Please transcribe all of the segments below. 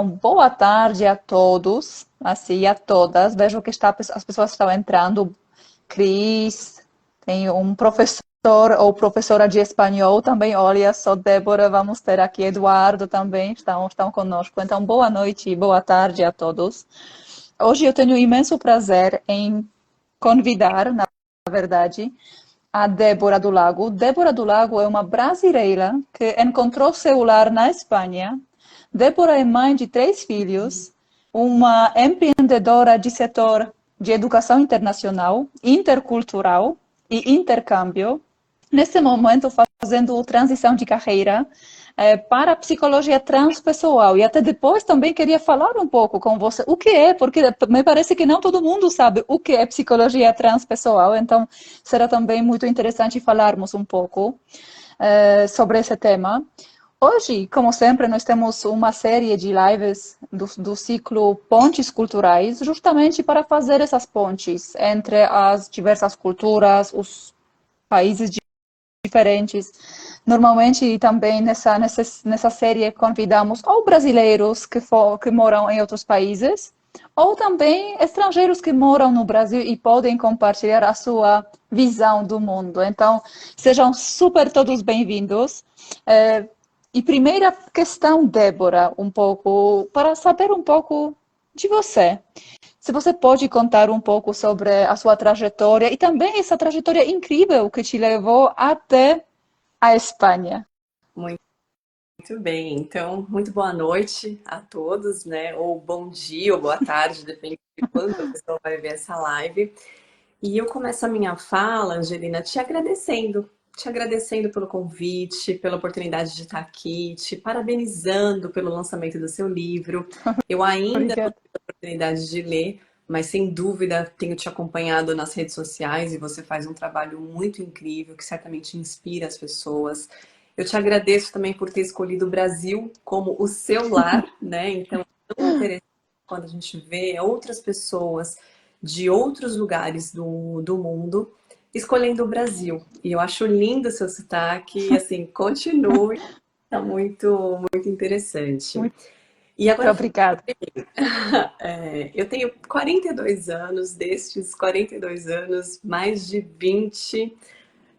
Então, boa tarde a todos, assim, e a todas. Vejo que as pessoas estão entrando. Cris, tem um professor ou professora de espanhol também. Olha só, Débora, vamos ter aqui Eduardo também, estão conosco. Então, boa noite e boa tarde a todos. Hoje eu tenho imenso prazer em convidar, na verdade, a Débora do Lago. Débora do Lago é uma brasileira que encontrou seu lar na Espanha. Débora é mãe de 3 filhos, uma empreendedora de setor de educação internacional, intercultural e intercâmbio. Nesse momento, fazendo transição de carreira para a psicologia transpessoal. E até depois também queria falar um pouco com você o que é, porque me parece que não todo mundo sabe o que é psicologia transpessoal. Então, será também muito interessante falarmos um pouco sobre esse tema. Hoje, como sempre, nós temos uma série de lives do ciclo Pontes Culturais, justamente para fazer essas pontes entre as diversas culturas, os países diferentes. Normalmente, também nessa série, convidamos ou brasileiros que moram em outros países, ou também estrangeiros que moram no Brasil e podem compartilhar a sua visão do mundo. Então, sejam super todos bem-vindos. E primeira questão, Débora, um pouco, para saber um pouco de você. Se você pode contar um pouco sobre a sua trajetória e também essa trajetória incrível que te levou até a Espanha. Muito bem, então, muito boa noite a todos, né? Ou bom dia, ou boa tarde, depende de quando a pessoa vai ver essa live. E eu começo a minha fala, Angelina, te agradecendo pelo convite, pela oportunidade de estar aqui, te parabenizando pelo lançamento do seu livro. Eu ainda não Obrigada. tive a oportunidade de ler, mas sem dúvida tenho te acompanhado nas redes sociais e você faz um trabalho muito incrível que certamente inspira as pessoas. Eu te agradeço também por ter escolhido o Brasil como o seu lar, né? Então, é tão interessante quando a gente vê outras pessoas de outros lugares do mundo escolhendo o Brasil. E eu acho lindo o seu sotaque, e assim, continue, tá muito interessante. Muito E agora, obrigada. eu tenho 42 anos, destes 42 anos, mais de 20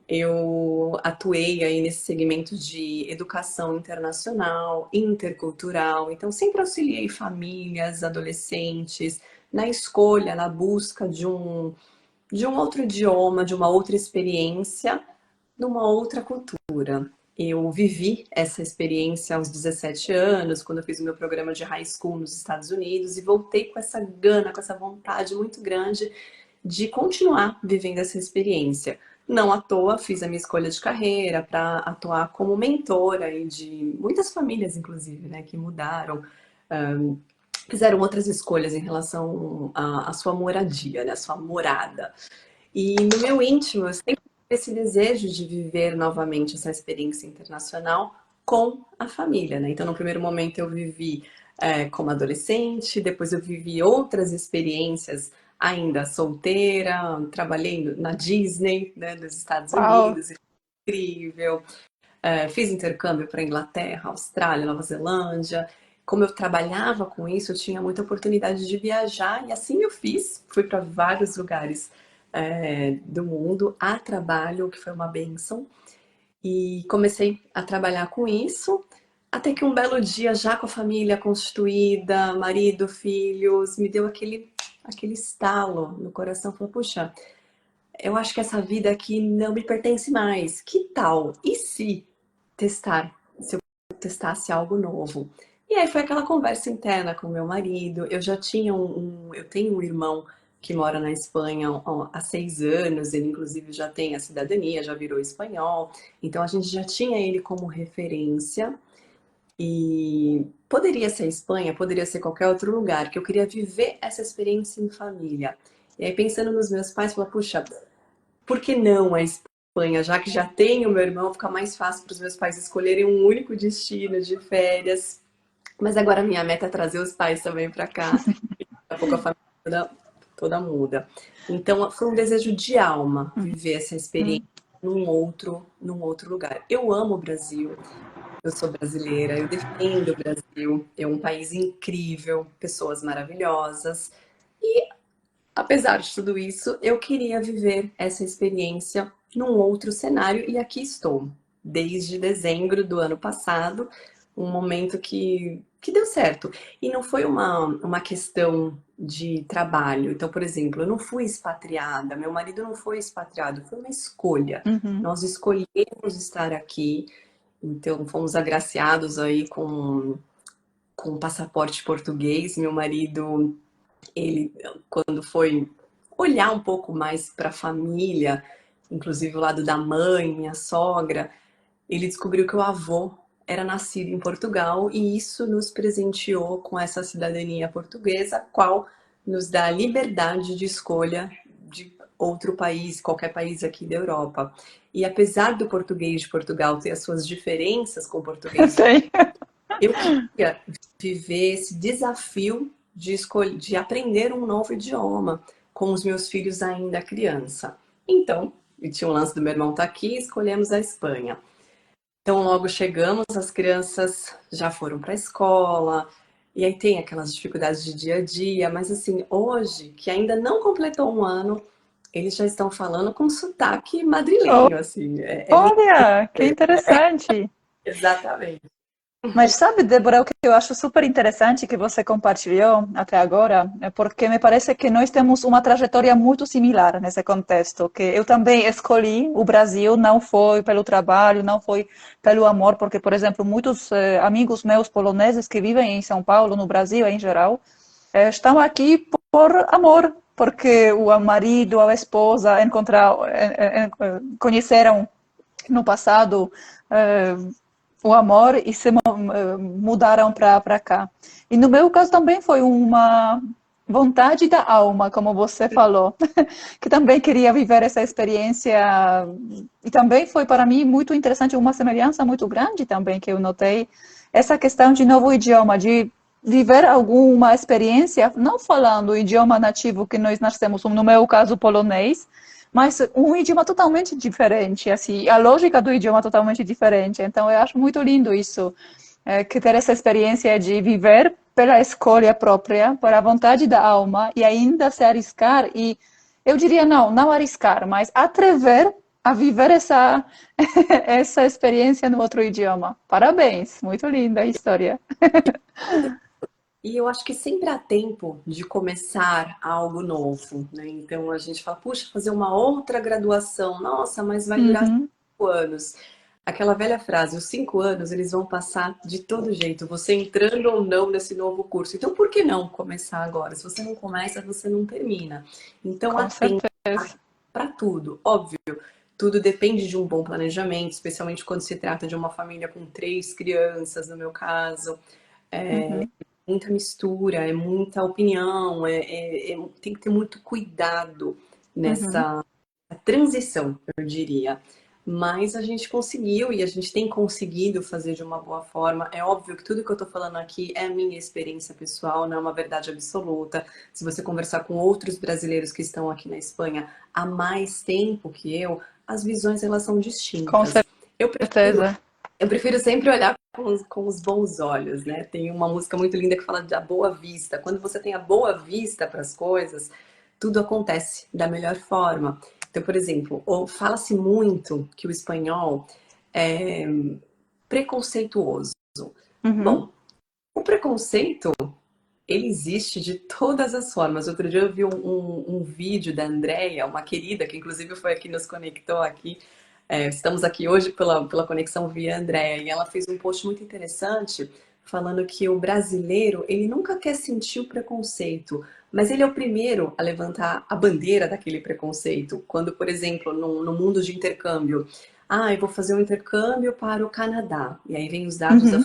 eu atuei aí nesse segmento de educação internacional, intercultural, então sempre auxiliei famílias, adolescentes, na escolha, na busca de um outro idioma, de uma outra experiência, numa outra cultura. Eu vivi essa experiência aos 17 anos, quando eu fiz o meu programa de high school nos Estados Unidos, e voltei com essa gana, com essa vontade muito grande de continuar vivendo essa experiência. Não à toa, fiz a minha escolha de carreira para atuar como mentora aí de muitas famílias, inclusive, né, que mudaram, fizeram outras escolhas em relação à sua moradia, né, à sua morada. E no meu íntimo, eu sempre tive esse desejo de viver novamente essa experiência internacional com a família, né? Então, no primeiro momento, eu vivi como adolescente, depois eu vivi outras experiências ainda solteira, trabalhei na Disney, né, dos Estados Uau, Unidos, incrível. Fiz intercâmbio para Inglaterra, Austrália, Nova Zelândia. Como eu trabalhava com isso, eu tinha muita oportunidade de viajar e assim eu fiz. Fui para vários lugares do mundo a trabalho, o que foi uma bênção. E comecei a trabalhar com isso, até que um belo dia, já com a família constituída, marido, filhos, me deu aquele estalo no coração. Falei, puxa, eu acho que essa vida aqui não me pertence mais. Que tal? E se testar? Se eu testasse algo novo? E aí foi aquela conversa interna com meu marido. Eu já tinha eu tenho um irmão que mora na Espanha há 6 anos. Ele inclusive já tem a cidadania, já virou espanhol. Então a gente já tinha ele como referência. E poderia ser a Espanha, poderia ser qualquer outro lugar, que eu queria viver essa experiência em família. E aí pensando nos meus pais, falei, puxa, por que não a Espanha? Já que já tenho meu irmão, fica mais fácil para os meus pais escolherem um único destino de férias. Mas agora a minha meta é trazer os pais também para cá. Daqui a pouco a família toda muda. Então foi um desejo de alma viver essa experiência num outro lugar. Eu amo o Brasil. Eu sou brasileira, eu defendo o Brasil. É um país incrível, pessoas maravilhosas. Apesar de tudo isso, eu queria viver essa experiência num outro cenário e aqui estou, desde dezembro do ano passado, um momento que deu certo. E não foi uma questão de trabalho. Então, por exemplo, eu não fui expatriada, meu marido não foi expatriado, foi uma escolha. Uhum. Nós escolhemos estar aqui, então fomos agraciados aí com um passaporte português. Meu marido ele, quando foi olhar um pouco mais para a família, inclusive o lado da mãe, minha sogra, ele descobriu que o avô era nascido em Portugal e isso nos presenteou com essa cidadania portuguesa, qual nos dá a liberdade de escolha de outro país, qualquer país aqui da Europa. E apesar do português de Portugal ter as suas diferenças com o português, Tem. eu queria viver esse desafio de escolher, de aprender um novo idioma com os meus filhos ainda criança. Então, e tinha um lance do meu irmão estar aqui, escolhemos a Espanha. Então, logo chegamos, as crianças já foram para a escola, e aí tem aquelas dificuldades de dia a dia, mas assim, hoje, que ainda não completou um ano, eles já estão falando com sotaque Oh, madrilenho, assim, é muito olha, que interessante. exatamente. Mas sabe, Débora, o que eu acho super interessante que você compartilhou até agora, é porque me parece que nós temos uma trajetória muito similar nesse contexto, que eu também escolhi o Brasil, não foi pelo trabalho, não foi pelo amor, porque, por exemplo, muitos amigos meus poloneses que vivem em São Paulo, no Brasil em geral, estão aqui por amor, porque o marido, a esposa conheceram no passado o amor e se mudaram para cá. E no meu caso também foi uma vontade da alma, como você falou, que também queria viver essa experiência. E também foi para mim muito interessante, uma semelhança muito grande também que eu notei, essa questão de novo idioma, de viver alguma experiência, não falando o idioma nativo que nós nascemos, no meu caso polonês, mas um idioma totalmente diferente, assim, a lógica do idioma totalmente diferente. Então, eu acho muito lindo isso, que ter essa experiência de viver pela escolha própria, por a vontade da alma, e ainda se arriscar, e eu diria não arriscar, mas atrever a viver essa, essa experiência no outro idioma. Parabéns, muito linda a história. E eu acho que sempre há tempo de começar algo novo, né? Então a gente fala, puxa, fazer uma outra graduação, nossa, mas vai durar Uhum, 5 anos. Aquela velha frase, os 5 anos eles vão passar de todo jeito, você entrando ou não nesse novo curso. Então por que não começar agora? Se você não começa, você não termina. Então há com tempo certeza. para tudo. Óbvio, tudo depende de um bom planejamento, especialmente quando se trata de uma família com 3 crianças, no meu caso. Uhum, Muita mistura, é muita opinião, tem que ter muito cuidado uhum. nessa transição, eu diria. Mas a gente conseguiu e a gente tem conseguido fazer de uma boa forma. É óbvio que tudo que eu estou falando aqui é a minha experiência pessoal, não é uma verdade absoluta. Se você conversar com outros brasileiros que estão aqui na Espanha há mais tempo que eu, as visões elas são Com distintas. Eu prefiro certeza. eu prefiro sempre olhar com os bons olhos, né? Tem uma música muito linda que fala da boa vista. Quando você tem a boa vista para as coisas, tudo acontece da melhor forma. Então, por exemplo, fala-se muito que o espanhol é preconceituoso. Uhum. Bom, o preconceito, ele existe de todas as formas. Outro dia eu vi um vídeo da Andrea, uma querida, que inclusive foi aqui, nos conectou aqui. Estamos aqui hoje pela conexão via Andrea, e ela fez um post muito interessante falando que o brasileiro, ele nunca quer sentir o preconceito, mas ele é o primeiro a levantar a bandeira daquele preconceito. Quando, por exemplo, no mundo de intercâmbio, eu vou fazer um intercâmbio para o Canadá, e aí vem os dados da Uhum.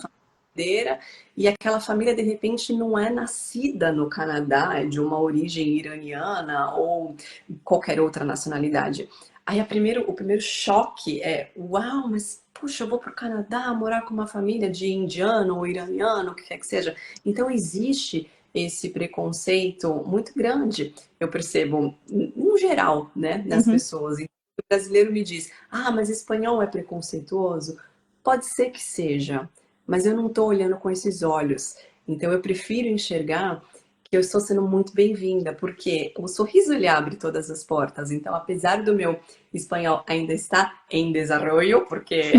família e aquela família de repente não é nascida no Canadá, é de uma origem iraniana ou qualquer outra nacionalidade. Aí o primeiro choque é, uau, mas puxa, eu vou para o Canadá morar com uma família de indiano ou iraniano, o que quer que seja. Então existe esse preconceito muito grande, eu percebo, no geral, né, nas Uhum. pessoas. E o brasileiro me diz, mas espanhol é preconceituoso? Pode ser que seja, mas eu não estou olhando com esses olhos. Então eu prefiro enxergar que eu estou sendo muito bem-vinda, porque o sorriso ele abre todas as portas. Então, apesar do meu espanhol ainda estar em desenvolvimento, porque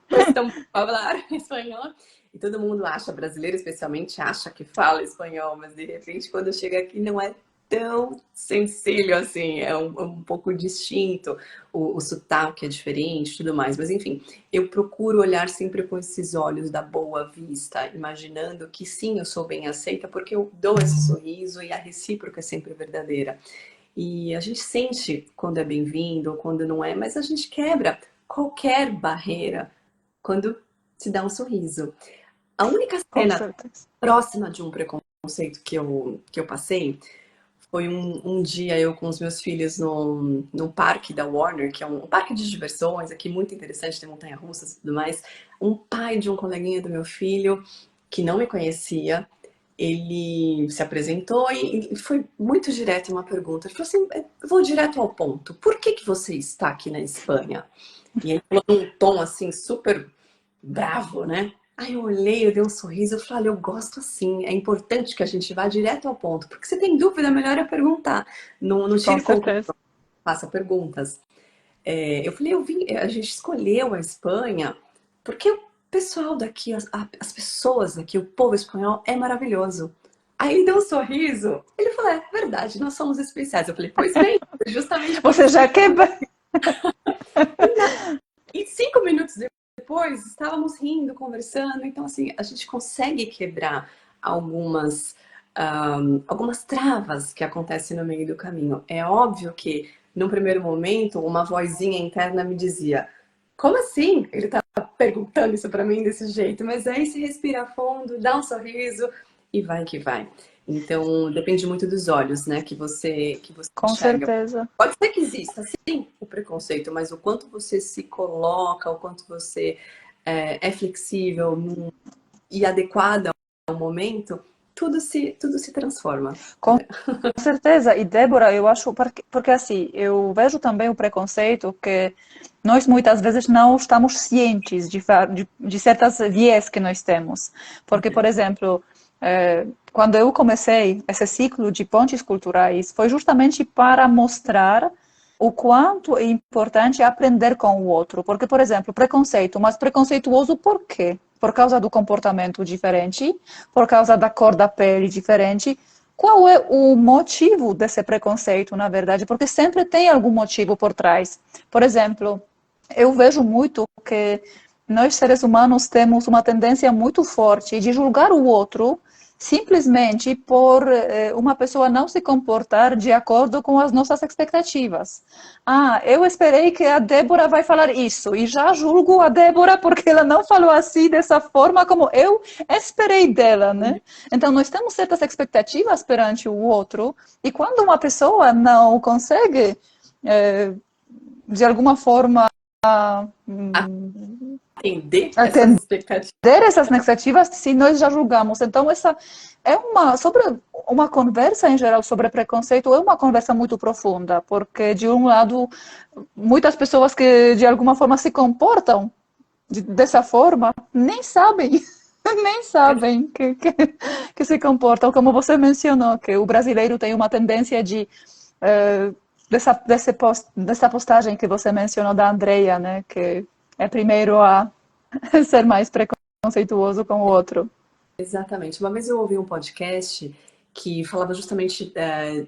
cuesta falar espanhol, e todo mundo acha, brasileiro especialmente, acha que fala espanhol, mas de repente quando chega aqui não é tão sencillo assim, é um pouco distinto, o sotaque é diferente e tudo mais, mas enfim, eu procuro olhar sempre com esses olhos da boa vista, imaginando que sim, eu sou bem aceita, porque eu dou esse sorriso e a recíproca é sempre verdadeira. E a gente sente quando é bem-vindo ou quando não é, mas a gente quebra qualquer barreira quando se dá um sorriso. A única Com cena certeza. próxima de um preconceito que eu passei foi um dia eu com os meus filhos no parque da Warner, que é um parque de diversões aqui muito interessante, tem montanha-russas e tudo mais. Um pai de um coleguinha do meu filho, que não me conhecia, ele se apresentou e foi muito direto em uma pergunta. Ele falou assim, eu vou direto ao ponto. Por que que você está aqui na Espanha? E aí falou num tom assim super bravo, né? Aí eu olhei, eu dei um sorriso, eu falei, olha, eu gosto assim, é importante que a gente vá direto ao ponto, porque se tem dúvida, melhor é perguntar. Não Com tire certeza. conclusão, faça perguntas. Eu falei, a gente escolheu a Espanha porque o pessoal daqui, as pessoas daqui, o povo espanhol é maravilhoso. Aí ele deu um sorriso, ele falou, é verdade, nós somos especiais. Eu falei, pois bem, justamente por Você isso que já quebra. e 5 minutos depois, estávamos rindo, conversando. Então, assim, a gente consegue quebrar algumas, algumas travas que acontecem no meio do caminho. É óbvio que, num primeiro momento, uma vozinha interna me dizia: como assim? Ele tá perguntando isso para mim desse jeito? Mas aí se respira fundo, dá um sorriso e vai que vai. Então, depende muito dos olhos, né, que você Com enxerga. certeza. Pode ser que exista, sim, o preconceito, mas o quanto você se coloca, o quanto você é flexível e adequada ao momento, tudo se transforma. Com certeza. E Débora, eu acho, porque assim, eu vejo também o preconceito que nós muitas vezes não estamos cientes de certas viés que nós temos. Porque, por exemplo, quando eu comecei esse ciclo de pontes culturais, foi justamente para mostrar o quanto é importante aprender com o outro. Porque, por exemplo, preconceito, mas preconceituoso por quê? Por causa do comportamento diferente, por causa da cor da pele diferente. Qual é o motivo desse preconceito, na verdade? Porque sempre tem algum motivo por trás. Por exemplo, eu vejo muito que nós, seres humanos, temos uma tendência muito forte de julgar o outro simplesmente por uma pessoa não se comportar de acordo com as nossas expectativas. Ah, eu esperei que a Débora vai falar isso e já julgo a Débora porque ela não falou assim dessa forma como eu esperei dela, né? Então nós temos certas expectativas perante o outro e quando uma pessoa não consegue de alguma forma Atender essas atender expectativas. essas expectativas, se nós já julgamos. Então, essa é uma conversa em geral sobre preconceito, é uma conversa muito profunda, porque, de um lado, muitas pessoas que de alguma forma se comportam dessa forma nem sabem. Nem sabem que se comportam, como você mencionou, que o brasileiro tem uma tendência de dessa postagem que você mencionou da Andrea, né, que é primeiro a ser mais preconceituoso com o outro. Exatamente. Uma vez eu ouvi um podcast que falava justamente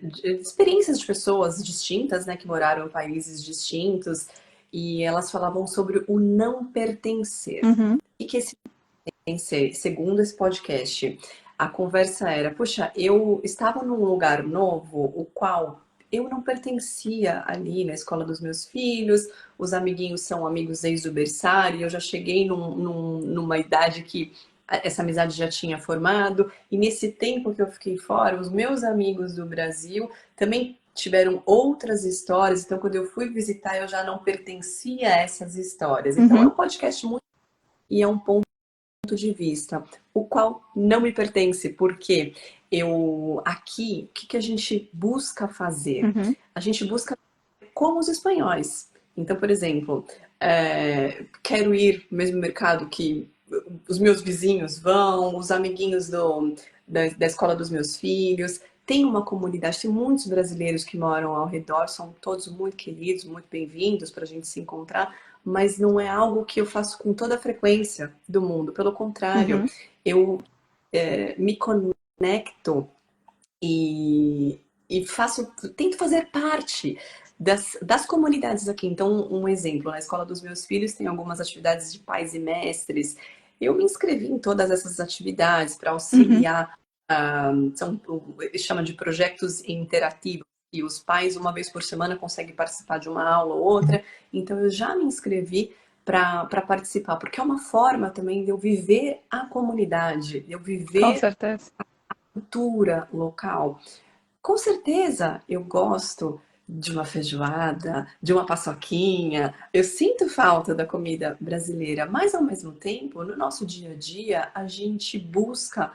de experiências de pessoas distintas, né, que moraram em países distintos, e elas falavam sobre o não pertencer. Uhum. E que esse pertencer, segundo esse podcast, a conversa era, puxa, eu estava num lugar novo, o qual eu não pertencia ali na escola dos meus filhos, os amiguinhos são amigos desde o berçário, eu já cheguei numa idade que essa amizade já tinha formado, e nesse tempo que eu fiquei fora, os meus amigos do Brasil também tiveram outras histórias, então quando eu fui visitar eu já não pertencia a essas histórias. Então é um Uhum. podcast muito e é um ponto de vista, o qual não me pertence, porque eu aqui, o que que a gente busca fazer? Uhum. A gente busca como os espanhóis. Então, por exemplo, quero ir no mesmo mercado que os meus vizinhos vão, os amiguinhos da escola dos meus filhos. Tem uma comunidade, tem muitos brasileiros que moram ao redor, são todos muito queridos, muito bem-vindos para a gente se encontrar, mas não é algo que eu faço com toda a frequência do mundo. Pelo contrário, Uhum. eu me conecto e tento fazer parte das comunidades aqui. Então, um exemplo, na escola dos meus filhos tem algumas atividades de pais e mestres. Eu me inscrevi em todas essas atividades para Uhum. auxiliar, eles chamam de projetos interativos, e os pais, uma vez por semana, conseguem participar de uma aula ou outra. Então, eu já me inscrevi para participar, porque é uma forma também de eu viver a comunidade, de eu Com viver certeza. a cultura local. Com certeza eu gosto de uma feijoada, de uma paçoquinha. Eu sinto falta da comida brasileira, mas ao mesmo tempo, no nosso dia a dia, a gente busca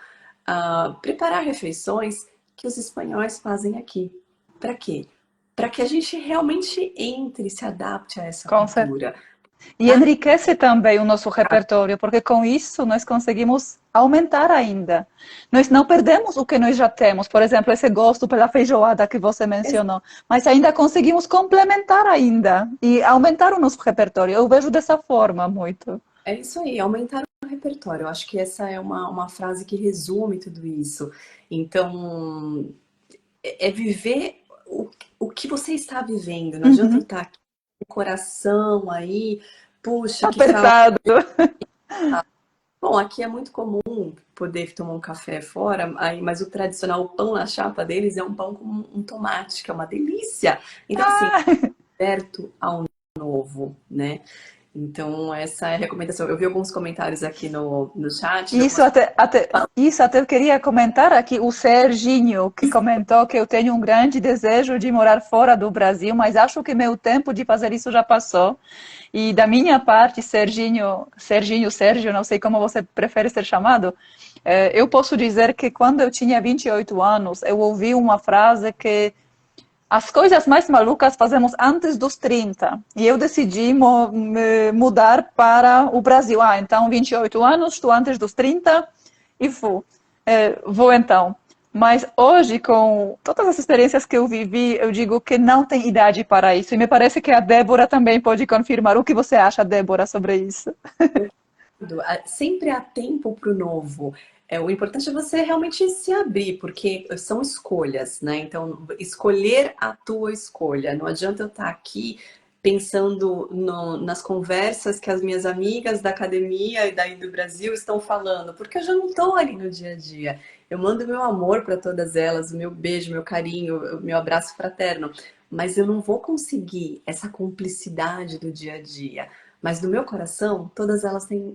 preparar refeições que os espanhóis fazem aqui. Para quê? Para que a gente realmente entre e se adapte a essa Com certeza. cultura. E enriquece também o nosso repertório, porque com isso nós conseguimos aumentar ainda. Nós não perdemos o que nós já temos, por exemplo, esse gosto pela feijoada que você mencionou, mas ainda conseguimos complementar ainda e aumentar o nosso repertório. Eu vejo dessa forma muito. É isso aí, aumentar o repertório. Eu acho que essa é uma frase que resume tudo isso. Então, é viver o que você está vivendo. Não adianta eu Uhum. estar aqui com o coração aí, puxa, que falta. Apertado. Bom, aqui é muito comum poder tomar um café fora, aí, mas o tradicional pão na chapa deles é um pão com um tomate, que é uma delícia. Então, assim, Ah, aberto ao novo, né? Então, essa é a recomendação. Eu vi alguns comentários aqui no chat de isso algumas até, isso até eu queria comentar aqui, o Serginho, que comentou que eu tenho um grande desejo de morar fora do Brasil, mas acho que meu tempo de fazer isso já passou. E da minha parte, Sérgio, não sei como você prefere ser chamado, eu posso dizer que quando eu tinha 28 anos, eu ouvi uma frase que as coisas mais malucas fazemos antes dos 30. E eu decidi me mudar para o Brasil. Ah, então 28 anos, estou antes dos 30 e vou. Vou então. Mas hoje, com todas as experiências que eu vivi, eu digo que não tem idade para isso. E me parece que a Débora também pode confirmar. O que você acha, Débora, sobre isso? Sempre há tempo para o novo. O importante é você realmente se abrir, porque são escolhas, né? Então, escolher a tua escolha. Não adianta eu estar aqui pensando nas conversas que as minhas amigas da academia e daí do Brasil estão falando, porque eu já não estou ali no dia a dia. Eu mando meu amor para todas elas, o meu beijo, meu carinho, o meu abraço fraterno, mas eu não vou conseguir essa cumplicidade do dia a dia. Mas no meu coração, todas elas têm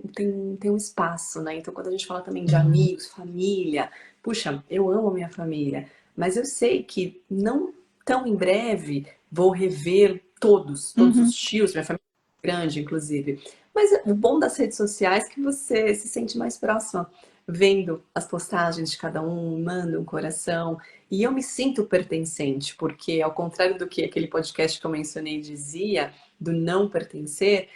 um espaço, né? Então, quando a gente fala também de amigos, família, puxa, eu amo a minha família, mas eu sei que não tão em breve vou rever todos os Uhum. tios, minha família é grande, inclusive. Mas o bom das redes sociais é que você se sente mais próxima, vendo as postagens de cada um, manda um coração. E eu me sinto pertencente, porque ao contrário do que aquele podcast que eu mencionei dizia, do não pertencer,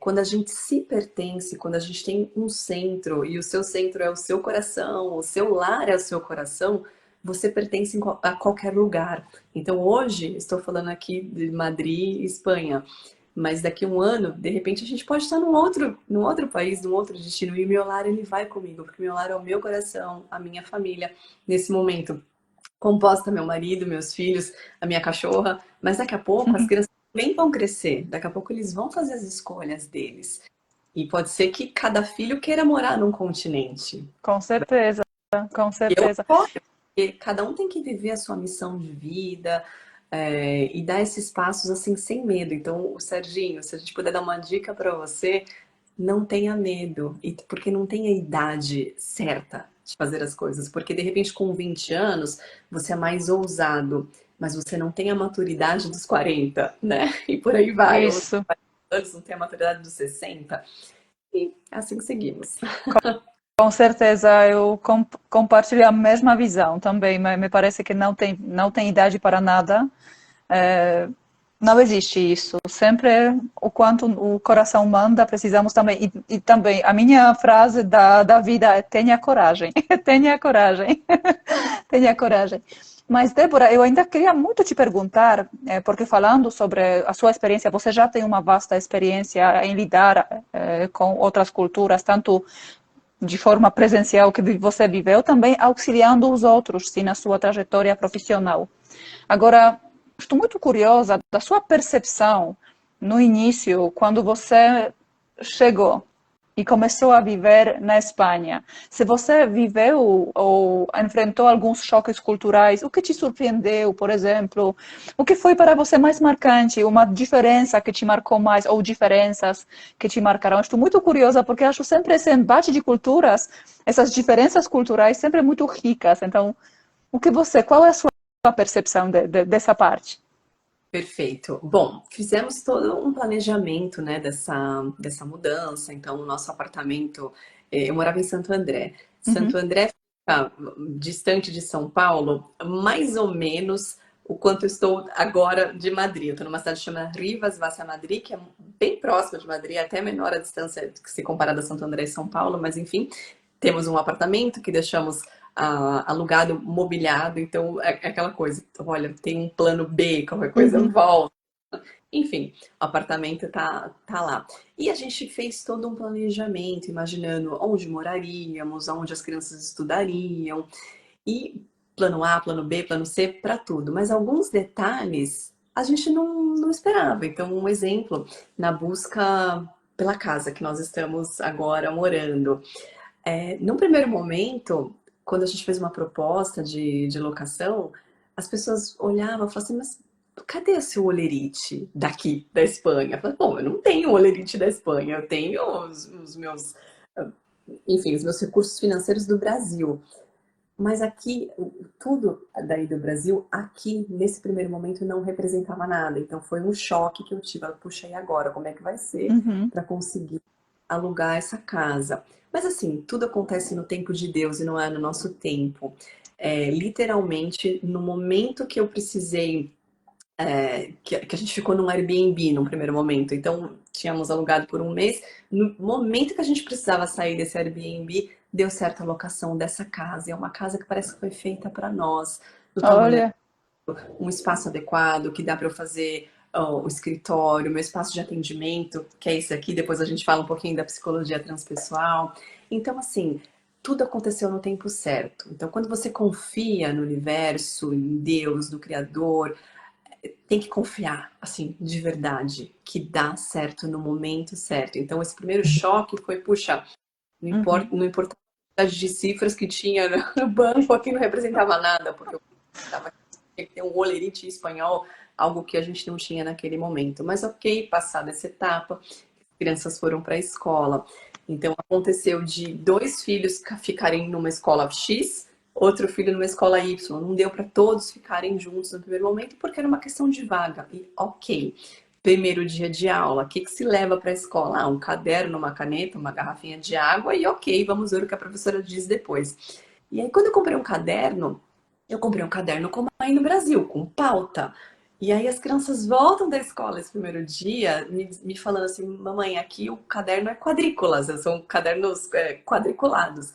quando a gente se pertence, quando a gente tem um centro e o seu centro é o seu coração, o seu lar é o seu coração, você pertence a qualquer lugar. Então hoje estou falando aqui de Madrid, Espanha, mas daqui a um ano, de repente a gente pode estar num outro país, num outro destino, e o meu lar ele vai comigo, porque o meu lar é o meu coração, a minha família nesse momento composta meu marido, meus filhos, a minha cachorra, mas daqui a pouco as crianças também vão crescer, daqui a pouco eles vão fazer as escolhas deles. E pode ser que cada filho queira morar num continente. Com certeza, com E eu certeza. apoio, porque cada um tem que viver a sua missão de vida, e dar esses passos assim sem medo. Então, o Serginho, se a gente puder dar uma dica para você, não tenha medo, porque não tem a idade certa de fazer as coisas. Porque de repente, com 20 anos, você é mais ousado, mas você não tem a maturidade dos 40, né? E por aí vai. Ou Isso. anos não tem a maturidade dos 60. E é assim que seguimos. Com certeza, eu compartilho a mesma visão também. Me parece que não tem idade para nada. Não existe isso. Sempre o quanto o coração manda, precisamos também. E também, a minha frase da vida é tenha coragem. Tenha coragem. Tenha coragem. Mas, Débora, eu ainda queria muito te perguntar, porque falando sobre a sua experiência, você já tem uma vasta experiência em lidar com outras culturas, tanto de forma presencial que você viveu, também auxiliando os outros, sim, na sua trajetória profissional. Agora, estou muito curiosa da sua percepção no início, quando você chegou e começou a viver na Espanha. Se você viveu ou enfrentou alguns choques culturais, o que te surpreendeu, por exemplo? O que foi para você mais marcante? Uma diferença que te marcou mais ou diferenças que te marcaram? Estou muito curiosa porque acho sempre esse embate de culturas, essas diferenças culturais sempre muito ricas. Então, qual é a sua percepção dessa parte? Perfeito. Bom, fizemos todo um planejamento, né, dessa mudança. Então, o nosso apartamento, eu morava em Santo André. Santo Uhum. André fica distante de São Paulo, mais ou menos o quanto eu estou agora de Madrid. Eu estou numa cidade chamada Rivas Vacia Madrid, que é bem próxima de Madrid, até menor a distância que se comparada a Santo André e São Paulo, mas enfim, temos um apartamento que deixamos alugado, mobiliado, então é aquela coisa, olha, tem um plano B, qualquer coisa Uhum. volta. Enfim, o apartamento tá lá. E a gente fez todo um planejamento, imaginando onde moraríamos, onde as crianças estudariam, e plano A, plano B, plano C, para tudo. Mas alguns detalhes a gente não esperava. Então, um exemplo, na busca pela casa que nós estamos agora morando. Num primeiro momento, quando a gente fez uma proposta de locação, as pessoas olhavam e falavam assim, mas cadê o seu olerite daqui, da Espanha? Eu falei, bom, eu não tenho o olerite da Espanha, eu tenho os meus, enfim, os meus recursos financeiros do Brasil. Mas aqui, tudo daí do Brasil, aqui, nesse primeiro momento, não representava nada. Então foi um choque que eu tive. Puxa, e agora? Como é que vai ser Uhum. para conseguir alugar essa casa? Mas assim, tudo acontece no tempo de Deus e não é no nosso tempo. Literalmente, no momento que eu precisei, que a gente ficou num Airbnb num primeiro momento. Então, tínhamos alugado por um mês. No momento que a gente precisava sair desse Airbnb, deu certo a locação dessa casa. É uma casa que parece que foi feita para nós, do tamanho, Olha. um espaço adequado, que dá para eu fazer o escritório, meu espaço de atendimento, que é esse aqui. Depois a gente fala um pouquinho da psicologia transpessoal. Então, assim, tudo aconteceu no tempo certo. Então, quando você confia no universo, em Deus, no Criador, tem que confiar, assim, de verdade, que dá certo no momento certo. Então, esse primeiro choque foi, puxa, Uhum. não importa a quantidade de cifras que tinha no banco, aqui não representava nada, porque eu precisava ter um olerite espanhol, algo que a gente não tinha naquele momento. Mas ok, passada essa etapa, as crianças foram para a escola. Então, aconteceu de dois filhos ficarem numa escola X, outro filho numa escola Y. Não deu para todos ficarem juntos no primeiro momento, porque era uma questão de vaga. E ok, primeiro dia de aula, o que se leva para a escola? Um caderno, uma caneta, uma garrafinha de água e ok, vamos ver o que a professora diz depois. E aí, quando eu comprei um caderno como aí no Brasil, com pauta. E aí as crianças voltam da escola esse primeiro dia me falando assim, mamãe, aqui o caderno é quadrículas, são cadernos quadriculados.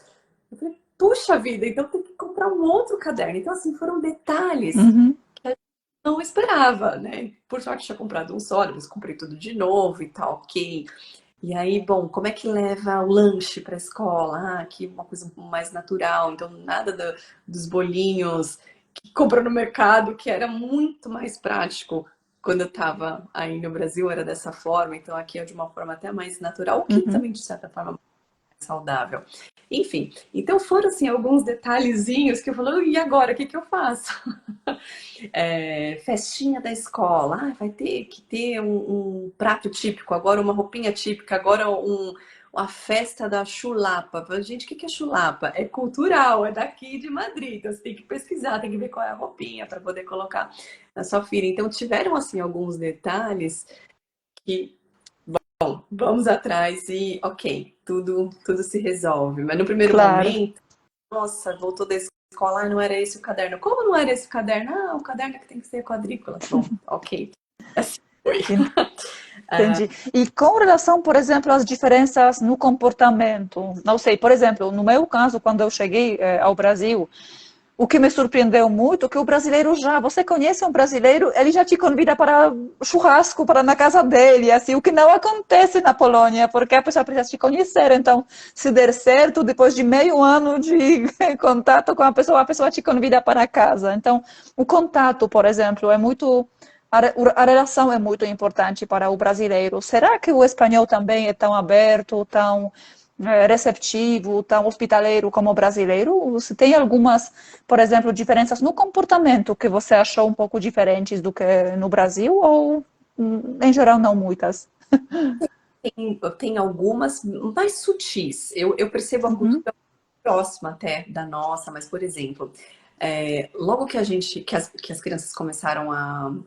Eu falei, puxa vida, então tem que comprar um outro caderno. Então, assim, foram detalhes Uhum. que a gente não esperava, né? Por sorte, tinha comprado um só, depois comprei tudo de novo e tal, ok. E aí, bom, como é que leva o lanche para a escola? Ah, aqui uma coisa mais natural, então nada dos bolinhos que comprou no mercado, que era muito mais prático. Quando eu estava aí no Brasil era dessa forma, então aqui é de uma forma até mais natural, o que Uhum. também de certa forma saudável. Enfim, então foram assim alguns detalhezinhos que eu falei, e agora, o que eu faço? Festinha da escola, vai ter que ter um prato típico, agora uma roupinha típica, agora a festa da chulapa. Gente, o que é chulapa? É cultural, é daqui de Madrid, então você tem que pesquisar, tem que ver qual é a roupinha para poder colocar na sua filha. Então tiveram assim alguns detalhes que vamos atrás e ok, tudo se resolve. Mas no primeiro Claro. momento, nossa, voltou da escola, não era esse o caderno. Como não era esse o caderno? Ah, o caderno é que tem que ser quadrícula. Bom, ok. Assim foi. Entendi. E com relação, por exemplo, às diferenças no comportamento, não sei, por exemplo, no meu caso, quando eu cheguei ao Brasil, o que me surpreendeu muito é que o brasileiro já, você conhece um brasileiro, ele já te convida para churrasco, para na casa dele, assim, o que não acontece na Polônia, porque a pessoa precisa te conhecer. Então, se der certo, depois de meio ano de contato com a pessoa te convida para casa. Então, o contato, por exemplo, é muito a relação é muito importante para o brasileiro. Será que o espanhol também é tão aberto, tão receptivo, tão hospitaleiro como o brasileiro? Você tem algumas, por exemplo, diferenças no comportamento que você achou um pouco diferentes do que no Brasil ou, em geral, não muitas? Tem algumas mais sutis. Eu percebo a Uhum, cultura próxima até da nossa, mas, por exemplo, logo que as crianças começaram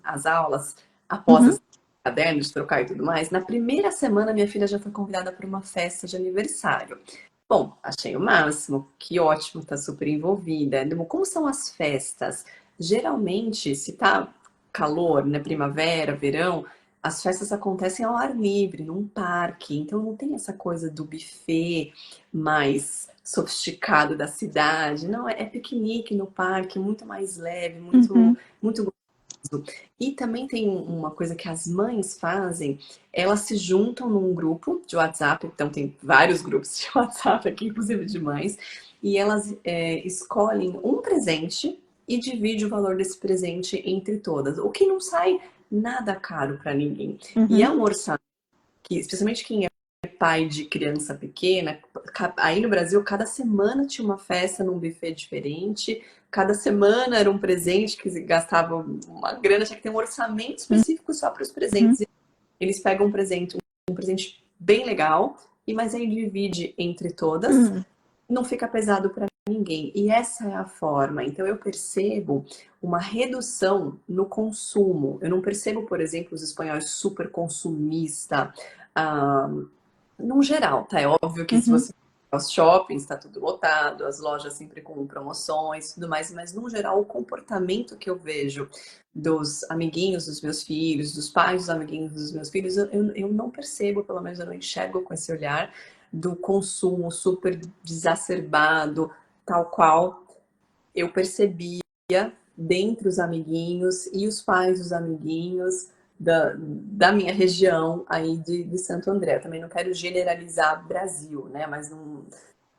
as aulas, após uhum, as cadernos, de trocar e tudo mais, na primeira semana minha filha já foi convidada para uma festa de aniversário. Bom, achei o máximo, que ótimo, tá super envolvida. Como são as festas? Geralmente, se tá calor, né, primavera, verão, as festas acontecem ao ar livre, num parque, então não tem essa coisa do buffet mais sofisticado da cidade. Não, é piquenique no parque, muito mais leve, uhum, muito gostoso. E também tem uma coisa que as mães fazem, elas se juntam num grupo de WhatsApp, então tem vários grupos de WhatsApp aqui, inclusive de mães, e elas escolhem um presente e divide o valor desse presente entre todas, o que não sai nada caro para ninguém. E é uhum, um orçamento que, especialmente quem é pai de criança pequena, aí no Brasil, cada semana tinha uma festa num buffet diferente, cada semana era um presente que gastava uma grana, tinha que ter um orçamento específico só para os uhum, presentes. Eles pegam um presente bem legal, mas aí divide entre todas, uhum, não fica pesado para ninguém. E essa é a forma. Então eu percebo uma redução no consumo. Eu não percebo, por exemplo, os espanhóis super consumista, ah, num geral, tá? É óbvio que se uhum, você aos shoppings está tudo lotado, as lojas sempre com promoções e tudo mais, mas no geral o comportamento que eu vejo dos amiguinhos dos meus filhos, dos pais dos amiguinhos dos meus filhos, eu não percebo, pelo menos eu não enxergo com esse olhar do consumo super exacerbado, tal qual eu percebia dentre os amiguinhos e os pais dos amiguinhos da minha região aí de Santo André. Também não quero generalizar Brasil, né? Mas no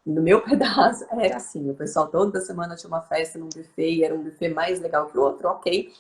meu pedaço era assim, o pessoal toda semana tinha uma festa num buffet, e era um buffet mais legal que o outro, ok.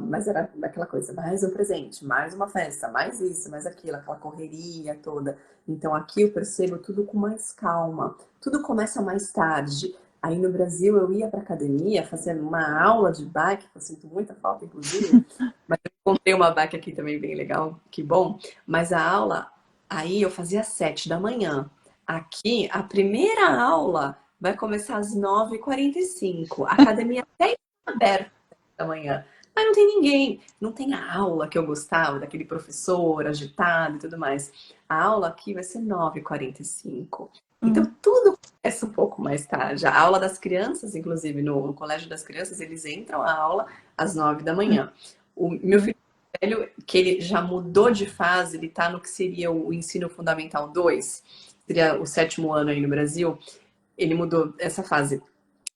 Mas era aquela coisa, mais um presente, mais uma festa, mais isso, mais aquilo, aquela correria toda. Então aqui eu percebo tudo com mais calma, tudo começa mais tarde. Aí no Brasil eu ia para academia fazer uma aula de bike, que eu sinto muita falta, inclusive, mas eu comprei uma bike aqui também bem legal, que bom. Mas a aula, aí eu fazia às 7 da manhã. Aqui, a primeira aula vai começar às 9h45. A academia até está aberta da manhã. Mas não tem ninguém. Não tem a aula que eu gostava, daquele professor agitado e tudo mais. A aula aqui vai ser 9h45. Então, uhum, tudo começa um pouco mais tarde. A aula das crianças, inclusive, no colégio das crianças, eles entram à aula às 9 da manhã. O meu filho velho, que ele já mudou de fase, ele está no que seria o ensino fundamental 2, seria o sétimo ano aí no Brasil, ele mudou essa fase.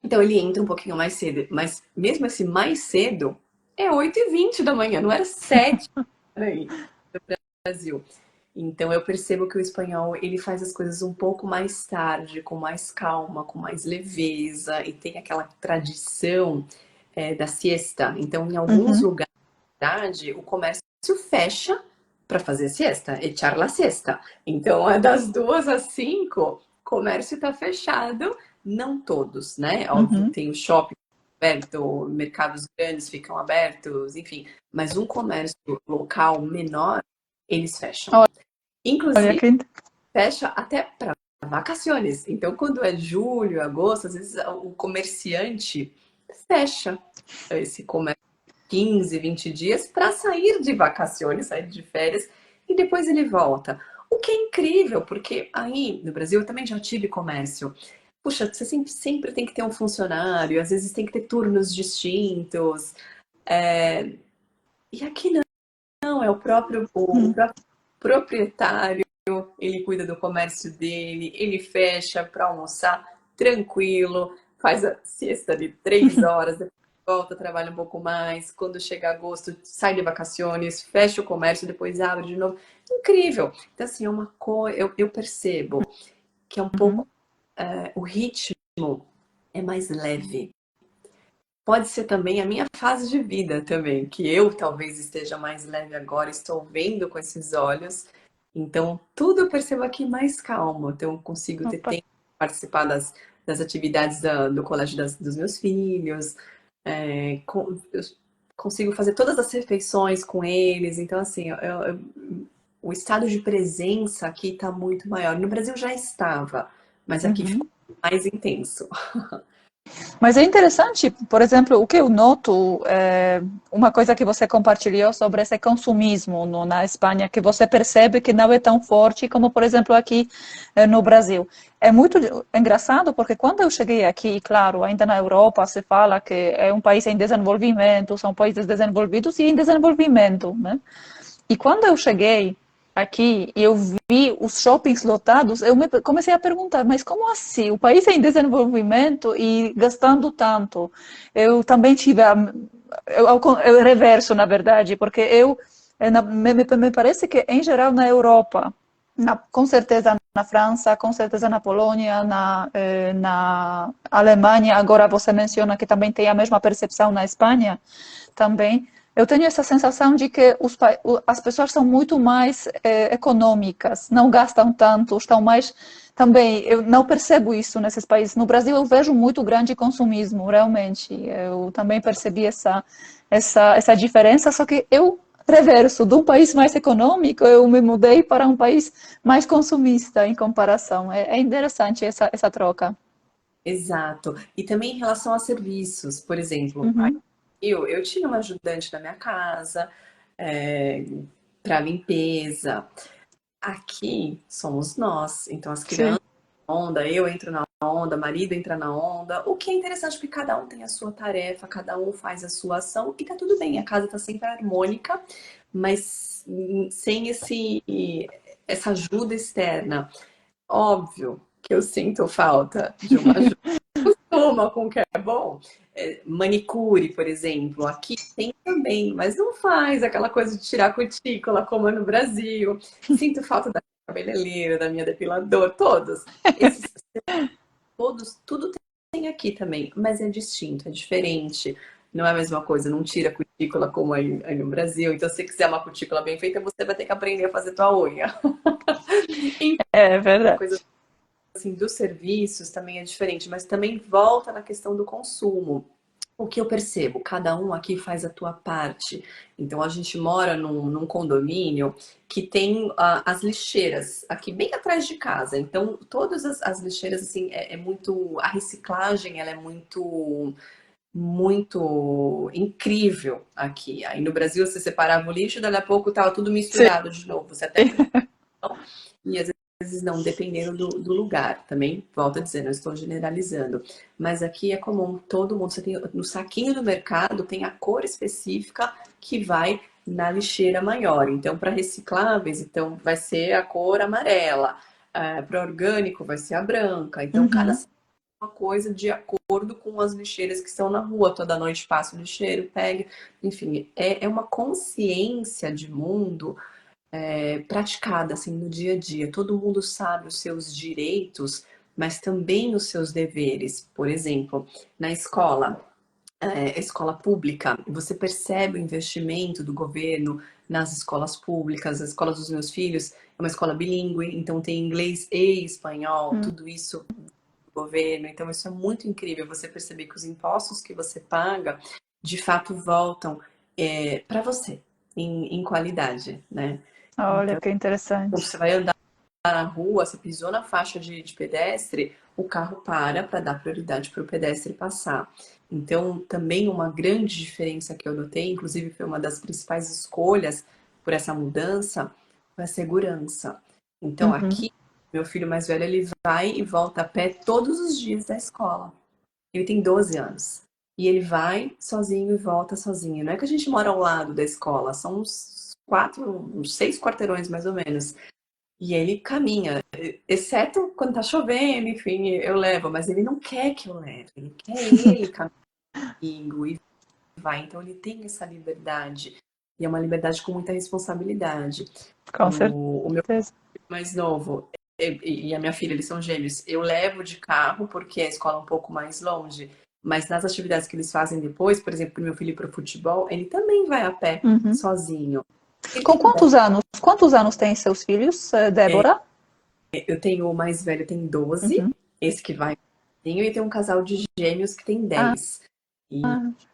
Então ele entra um pouquinho mais cedo, mas mesmo esse mais cedo é 8h20 da manhã, não era 7 aí no Brasil. Então eu percebo que o espanhol ele faz as coisas um pouco mais tarde, com mais calma, com mais leveza e tem aquela tradição da siesta. Então em alguns uhum, lugares o comércio fecha para fazer siesta, echar la siesta. Então, é das 2 às 5, o comércio está fechado. Não todos, né? Óbvio que uhum. tem o shopping aberto, mercados grandes ficam abertos, enfim. Mas um comércio local menor, eles fecham. Olha Inclusive, que fecha até para vacaciones. Então, quando é julho, agosto, às vezes o comerciante fecha esse comércio 15, 20 dias para sair de vacações, sair de férias e depois ele volta. O que é incrível, porque aí no Brasil eu também já tive comércio. Puxa, você sempre tem que ter um funcionário, às vezes tem que ter turnos distintos. E aqui não. Não, é o próprio proprietário, ele cuida do comércio dele, ele fecha para almoçar tranquilo, faz a siesta de 3 horas, depois volta, trabalha um pouco mais, quando chega agosto, sai de vacaciones, fecha o comércio, depois abre de novo. Incrível! Então, assim, é uma coisa, eu percebo que é um pouco, Uhum. o ritmo é mais leve. Pode ser também a minha fase de vida também, que eu talvez esteja mais leve agora, estou vendo com esses olhos. Então, tudo eu percebo aqui mais calmo. Então, eu consigo ter Opa. tempo de participar das atividades do colégio dos meus filhos. Eu consigo fazer todas as refeições com eles. Então, assim, o estado de presença aqui está muito maior. No Brasil já estava, mas aqui ficou Uhum. mais intenso. Mas é interessante, por exemplo, o que eu noto, uma coisa que você compartilhou sobre esse consumismo na Espanha, que você percebe que não é tão forte como, por exemplo, aqui no Brasil. É muito engraçado porque quando eu cheguei aqui, claro, ainda na Europa se fala que é um país em desenvolvimento, são países desenvolvidos e em desenvolvimento, né? E quando eu cheguei aqui e eu vi os shoppings lotados, comecei a perguntar, mas como assim? O país é em desenvolvimento e gastando tanto. Eu também tive eu reverso, na verdade, porque me parece que, em geral, na Europa, com certeza na França, com certeza na Polônia, na Alemanha, agora você menciona que também tem a mesma percepção na Espanha, também. Eu tenho essa sensação de que as pessoas são muito mais econômicas, não gastam tanto, estão mais. Também, eu não percebo isso nesses países. No Brasil, eu vejo muito grande consumismo, realmente. Eu também percebi essa diferença, só que eu reverso, de um país mais econômico, eu me mudei para um país mais consumista em comparação. É interessante essa troca. Exato. E também em relação a serviços, por exemplo, Uhum. eu tinha uma ajudante na minha casa, para limpeza. Aqui somos nós, então as Sim. crianças na onda, eu entro na onda, marido entra na onda, o que é interessante porque cada um tem a sua tarefa, cada um faz a sua ação e tá tudo bem, a casa tá sempre harmônica, mas sem essa ajuda externa. Óbvio que eu sinto falta de uma toma com o que é bom. Manicure, por exemplo, aqui tem também, mas não faz aquela coisa de tirar cutícula como é no Brasil. Sinto falta da cabeleireira, da minha depilador, todos. Esses todos, tudo tem aqui também, mas é distinto, é diferente. Não é a mesma coisa, não tira cutícula como aí no Brasil. Então, se você quiser uma cutícula bem feita, você vai ter que aprender a fazer tua unha. É A verdade. coisa assim, dos serviços também é diferente, mas também volta na questão do consumo. O que eu percebo, cada um aqui faz a tua parte. Então a gente mora num condomínio que tem as lixeiras aqui bem atrás de casa. Então todas as lixeiras assim é muito a reciclagem, ela é muito incrível aqui. Aí no Brasil você separava o lixo, daqui a pouco tava tudo Sim. misturado de novo. Você até e às vezes não, dependendo do lugar. Também, volto a dizer, não estou generalizando. Mas aqui é comum, todo mundo, você tem no saquinho do mercado, tem a cor específica que vai na lixeira maior. Então, para recicláveis, então vai ser a cor amarela. Para orgânico vai ser a branca. Então, cada Uhum. uma coisa de acordo com as lixeiras que estão na rua. Toda noite passa o lixeiro, pega. Enfim, é uma consciência de mundo praticada assim no dia a dia. Todo mundo sabe os seus direitos, mas também os seus deveres. Por exemplo, na escola, escola pública, você percebe o investimento do governo nas escolas públicas. As escolas dos meus filhos é uma escola bilíngue, então tem inglês e espanhol, Hum. tudo isso do governo. Então isso é muito incrível. Você perceber que os impostos que você paga, de fato, voltam para você em qualidade, né? Olha Então, que interessante. você vai andar na rua, você pisou na faixa de pedestre, o carro para dar prioridade para o pedestre passar. Então, também uma grande diferença que eu notei, inclusive foi uma das principais escolhas por essa mudança, foi a segurança. Então, Uhum. aqui, meu filho mais velho, ele vai e volta a pé todos os dias da escola. Ele tem 12 anos. E ele vai sozinho e volta sozinho. Não é que a gente mora ao lado da escola, são uns uns 6 quarteirões mais ou menos. E ele caminha, exceto quando tá chovendo, enfim, eu levo, mas ele não quer que eu leve, ele quer ele caminhar comigo e vai. Então ele tem essa liberdade. E é uma liberdade com muita responsabilidade. Com O meu certeza. mais novo e a minha filha, eles são gêmeos. Eu levo de carro porque a escola é um pouco mais longe. Mas nas atividades que eles fazem depois, por exemplo, meu filho ir para o futebol, ele também vai a pé, Uhum. sozinho. Ele Com tem quantos anos? Quantos anos têm seus filhos, Débora? Eu tenho o mais velho tem 12, Uhum. esse que vai sozinho, e tem um casal de gêmeos que tem Ah, 10. E,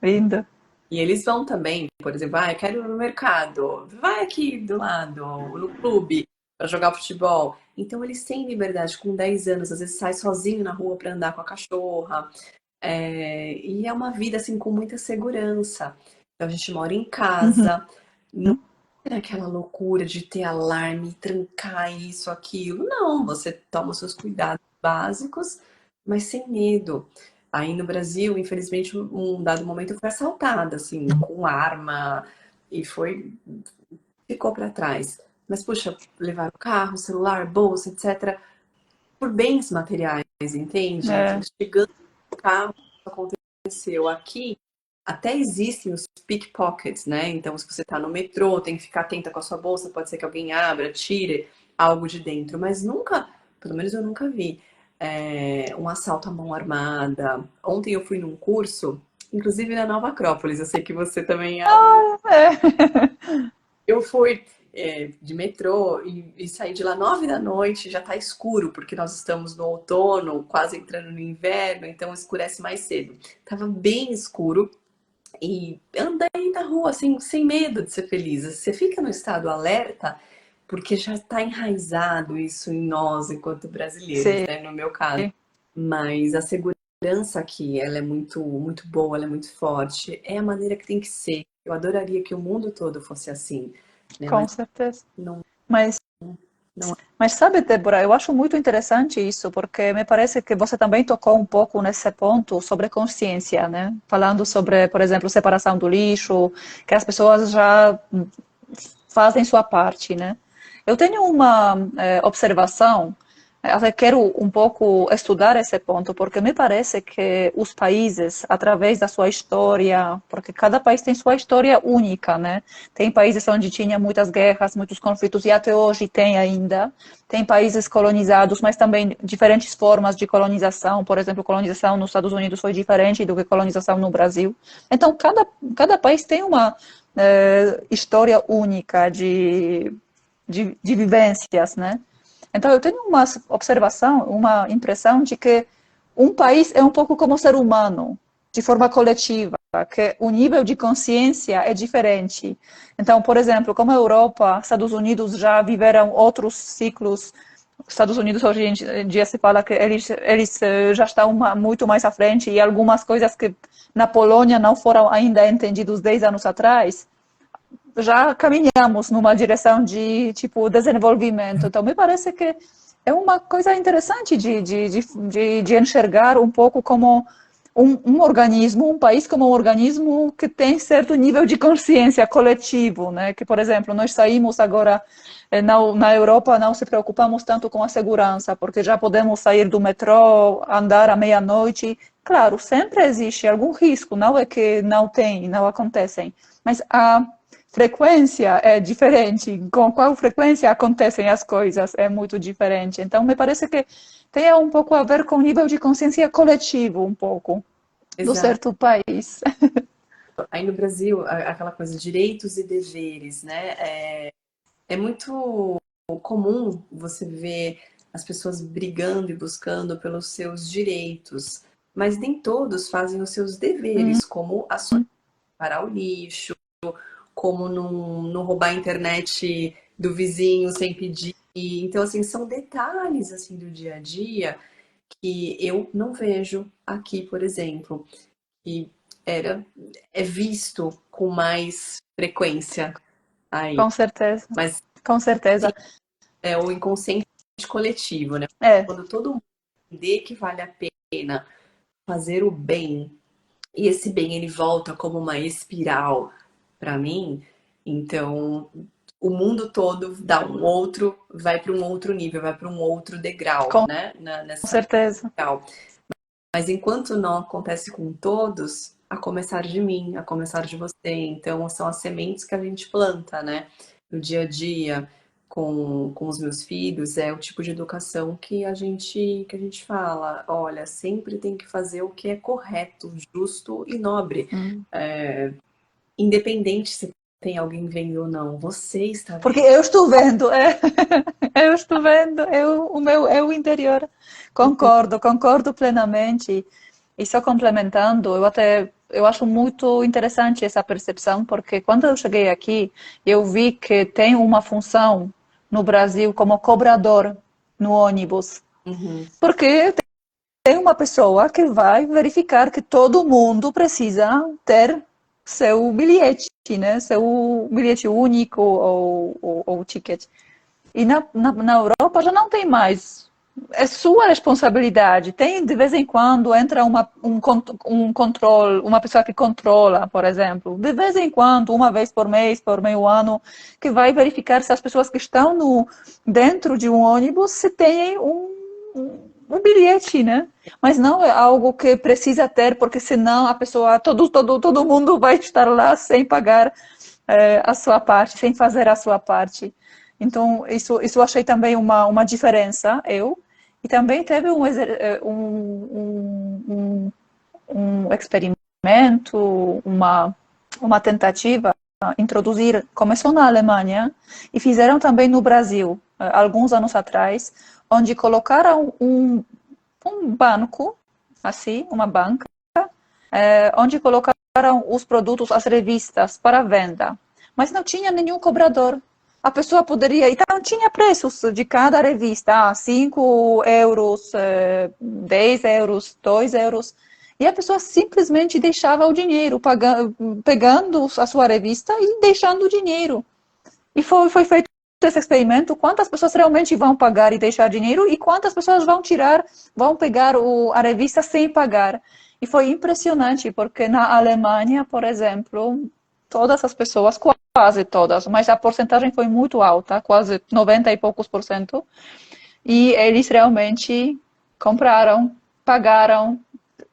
linda. e eles vão também, por exemplo, eu quero ir no mercado, vai aqui do lado, no clube, para jogar futebol. Então eles têm liberdade com 10 anos, às vezes sai sozinho na rua para andar com a cachorra. E é uma vida assim com muita segurança. Então a gente mora em Uhum. casa, não é aquela loucura de ter alarme, trancar isso, aquilo. Não, você toma os seus cuidados básicos, mas sem medo. Aí no Brasil, infelizmente, um dado momento eu fui assaltada, assim, com arma, e ficou para trás. Mas, puxa, levar o carro, celular, bolsa, etc., por bens materiais, entende? É, Chegando no carro, aconteceu aqui, até existem os pickpockets, né? Então, se você está no metrô, tem que ficar atenta com a sua bolsa, pode ser que alguém abra, tire algo de dentro, mas nunca, pelo menos eu nunca vi, um assalto à mão armada. Ontem eu fui num curso, inclusive na Nova Acrópolis, eu sei que você também é aluna. é. Eu fui de metrô e saí de lá 9 da noite, já tá escuro, porque nós estamos no outono, quase entrando no inverno, então escurece mais cedo. Tava bem escuro e andei na rua, assim, sem medo de ser feliz. Você fica no estado alerta, porque já está enraizado isso em nós, enquanto brasileiros, Sim. né? No meu caso. Mas a segurança aqui, ela é muito, muito boa, ela é muito forte. É a maneira que tem que ser. Eu adoraria que o mundo todo fosse assim, né? Com Mas certeza. não, Mas, não é. mas sabe, Débora, eu acho muito interessante isso, porque me parece que você também tocou um pouco nesse ponto sobre consciência, né? Falando sobre, por exemplo, separação do lixo, que as pessoas já fazem sua parte, né? Eu tenho uma observação, até quero um pouco estudar esse ponto, porque me parece que os países, através da sua história, porque cada país tem sua história única, né? Tem países onde tinha muitas guerras, muitos conflitos, e até hoje tem ainda. Tem países colonizados, mas também diferentes formas de colonização. Por exemplo, colonização nos Estados Unidos foi diferente do que colonização no Brasil. Então, cada país tem uma história única de vivências, né? Então, eu tenho uma observação, uma impressão de que um país é um pouco como um ser humano, de forma coletiva, que o nível de consciência é diferente. Então, por exemplo, como a Europa, Estados Unidos já viveram outros ciclos. Estados Unidos hoje em dia se fala que eles já estão muito mais à frente e algumas coisas que na Polônia não foram ainda entendidos 10 anos atrás, já caminhamos numa direção de tipo desenvolvimento. Então, me parece que é uma coisa interessante de enxergar um pouco como um organismo, um país como um organismo que tem certo nível de consciência coletivo, né? Que, por exemplo, nós saímos agora na Europa, não se preocupamos tanto com a segurança, porque já podemos sair do metrô, andar à meia-noite. Claro, sempre existe algum risco, não é que não tem, não acontecem, mas a frequência é diferente, com qual frequência acontecem as coisas é muito diferente. Então, me parece que tem um pouco a ver com o nível de consciência coletivo, um pouco, do Exato. certo país. Aí no Brasil, aquela coisa, direitos e deveres, né? É muito comum você ver as pessoas brigando e buscando pelos seus direitos, mas nem todos fazem os seus deveres, como a sua separar o lixo, como não roubar a internet do vizinho sem pedir. Então, assim, são detalhes assim do dia a dia que eu não vejo aqui, por exemplo, que era é visto com mais frequência aí, Com certeza, mas com certeza. é o inconsciente coletivo, né? É, Quando todo mundo entender que vale a pena fazer o bem e esse bem ele volta como uma espiral para mim, então o mundo todo vai para um outro nível, vai para um outro degrau, Com né? Nessa certeza. degrau. Mas enquanto não acontece com todos, a começar de mim, a começar de você. Então, são as sementes que a gente planta, né? No dia a dia, com os meus filhos, é o tipo de educação que a gente fala, olha, sempre tem que fazer o que é correto, justo e nobre. Hum. Independente se tem alguém vendo ou não, você está Porque vendo. eu estou vendo, é. Eu estou vendo, o meu é o interior. Concordo plenamente. E só complementando, eu acho muito interessante essa percepção, porque quando eu cheguei aqui, eu vi que tem uma função no Brasil como cobrador no ônibus. Uhum. Porque tem uma pessoa que vai verificar que todo mundo precisa ter seu bilhete, né? Seu bilhete único ou ticket. E na Europa já não tem mais. É sua responsabilidade. Tem, de vez em quando, entra um controle, uma pessoa que controla, por exemplo. De vez em quando, uma vez por mês, por meio ano, que vai verificar se as pessoas que estão dentro de um ônibus se têm um bilhete, né? Mas não é algo que precisa ter, porque senão a pessoa, todo mundo vai estar lá sem pagar a sua parte, sem fazer a sua parte. Então, isso eu achei também uma diferença, e também teve um experimento, uma tentativa introduzir, começou na Alemanha e fizeram também no Brasil, alguns anos atrás, onde colocaram um banco, assim, uma banca, onde colocaram os produtos, as revistas para venda, mas não tinha nenhum cobrador. A pessoa poderia, então tinha preços de cada revista, 5 euros, 10 euros, 2 euros, e a pessoa simplesmente deixava o dinheiro, pegando a sua revista e deixando o dinheiro. E foi feito esse experimento, quantas pessoas realmente vão pagar e deixar dinheiro e quantas pessoas vão pegar a revista sem pagar. E foi impressionante, porque na Alemanha, por exemplo, todas as pessoas, quase todas, mas a porcentagem foi muito alta, quase 90 e poucos por cento, e eles realmente compraram, pagaram,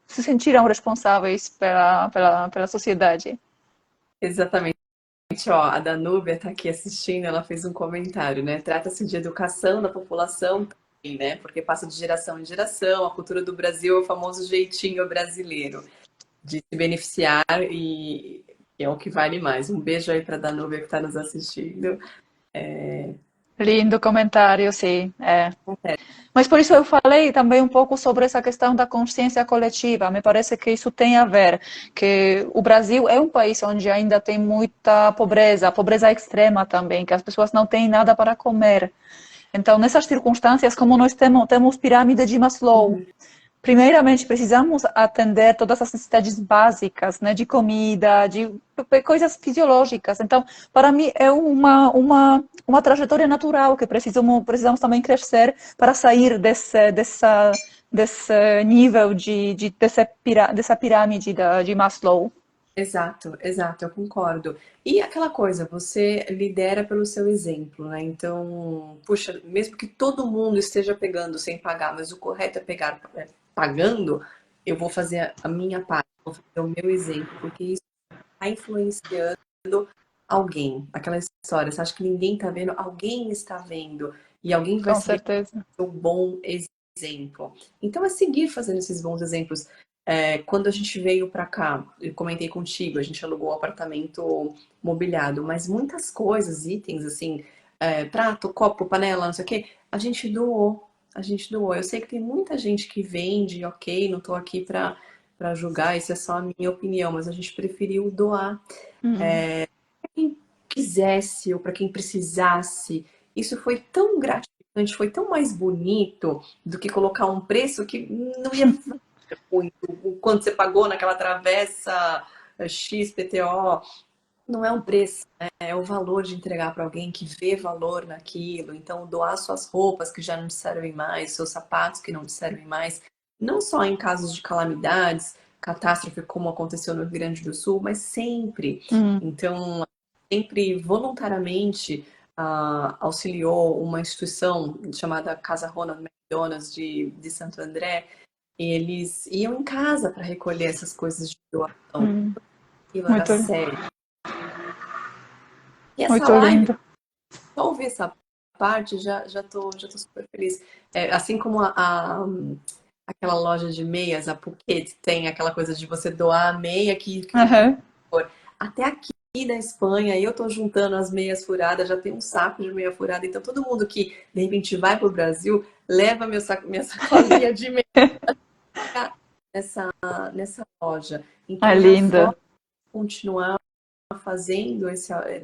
se sentiram responsáveis pela sociedade. Exatamente. Ó, a Danúbia está aqui assistindo, ela fez um comentário, né? Trata-se de educação da população também, né? Porque passa de geração em geração, a cultura do Brasil é o famoso jeitinho brasileiro de se beneficiar e é o que vale mais. Um beijo aí para a Danúbia que está nos assistindo. Lindo comentário, sim. É. Mas por isso eu falei também um pouco sobre essa questão da consciência coletiva. Me parece que isso tem a ver, que o Brasil é um país onde ainda tem muita pobreza, pobreza extrema também, que as pessoas não têm nada para comer. Então, nessas circunstâncias, como nós temos pirâmide de Maslow, Uhum. primeiramente precisamos atender todas as necessidades básicas, né, de comida, de coisas fisiológicas. Então, para mim é uma trajetória natural que precisamos também crescer para sair desse nível dessa pirâmide de Maslow. Exato, exato, eu concordo. E aquela coisa, você lidera pelo seu exemplo, né? Então, puxa, mesmo que todo mundo esteja pegando sem pagar, mas o correto é pegar pagando, eu vou fazer a minha parte, vou fazer o meu exemplo, porque isso está influenciando alguém. Aquela história, você acha que ninguém está vendo? Alguém está vendo. E alguém vai Com se certeza. um bom exemplo. Então, é seguir fazendo esses bons exemplos. Quando a gente veio para cá, eu comentei contigo, a gente alugou um apartamento mobiliado, mas muitas coisas, itens assim, prato, copo, panela, não sei o quê, a gente doou. A gente doou. Eu sei que tem muita gente que vende, ok, não estou aqui para julgar, isso é só a minha opinião, mas a gente preferiu doar. Uhum. Para quem quisesse ou para quem precisasse. Isso foi tão gratificante, foi tão mais bonito do que colocar um preço que não ia muito. O quanto você pagou naquela travessa XPTO, não é um preço, né? É o valor de entregar para alguém que vê valor naquilo. Então, doar suas roupas que já não te servem mais, seus sapatos que não te servem mais, não só em casos de calamidades, catástrofe como aconteceu no Rio Grande do Sul, mas sempre. Uhum. Então, sempre voluntariamente auxiliou uma instituição chamada Casa Ronald McDonald de Santo André. Eles iam em casa para recolher essas coisas de doação. Aquilo era Muito, sério. E essa muito live, lindo. só ouvir essa parte, já tô super feliz. Assim como aquela loja de meias, a Phuket, tem aquela coisa de você doar a meia que Uhum. for. Até aqui na Espanha, eu tô juntando as meias furadas, já tem um saco de meia furada, então todo mundo que de repente vai pro Brasil, leva minha sacolinha de meia nessa loja. É Então é a forma linda. de continuar fazendo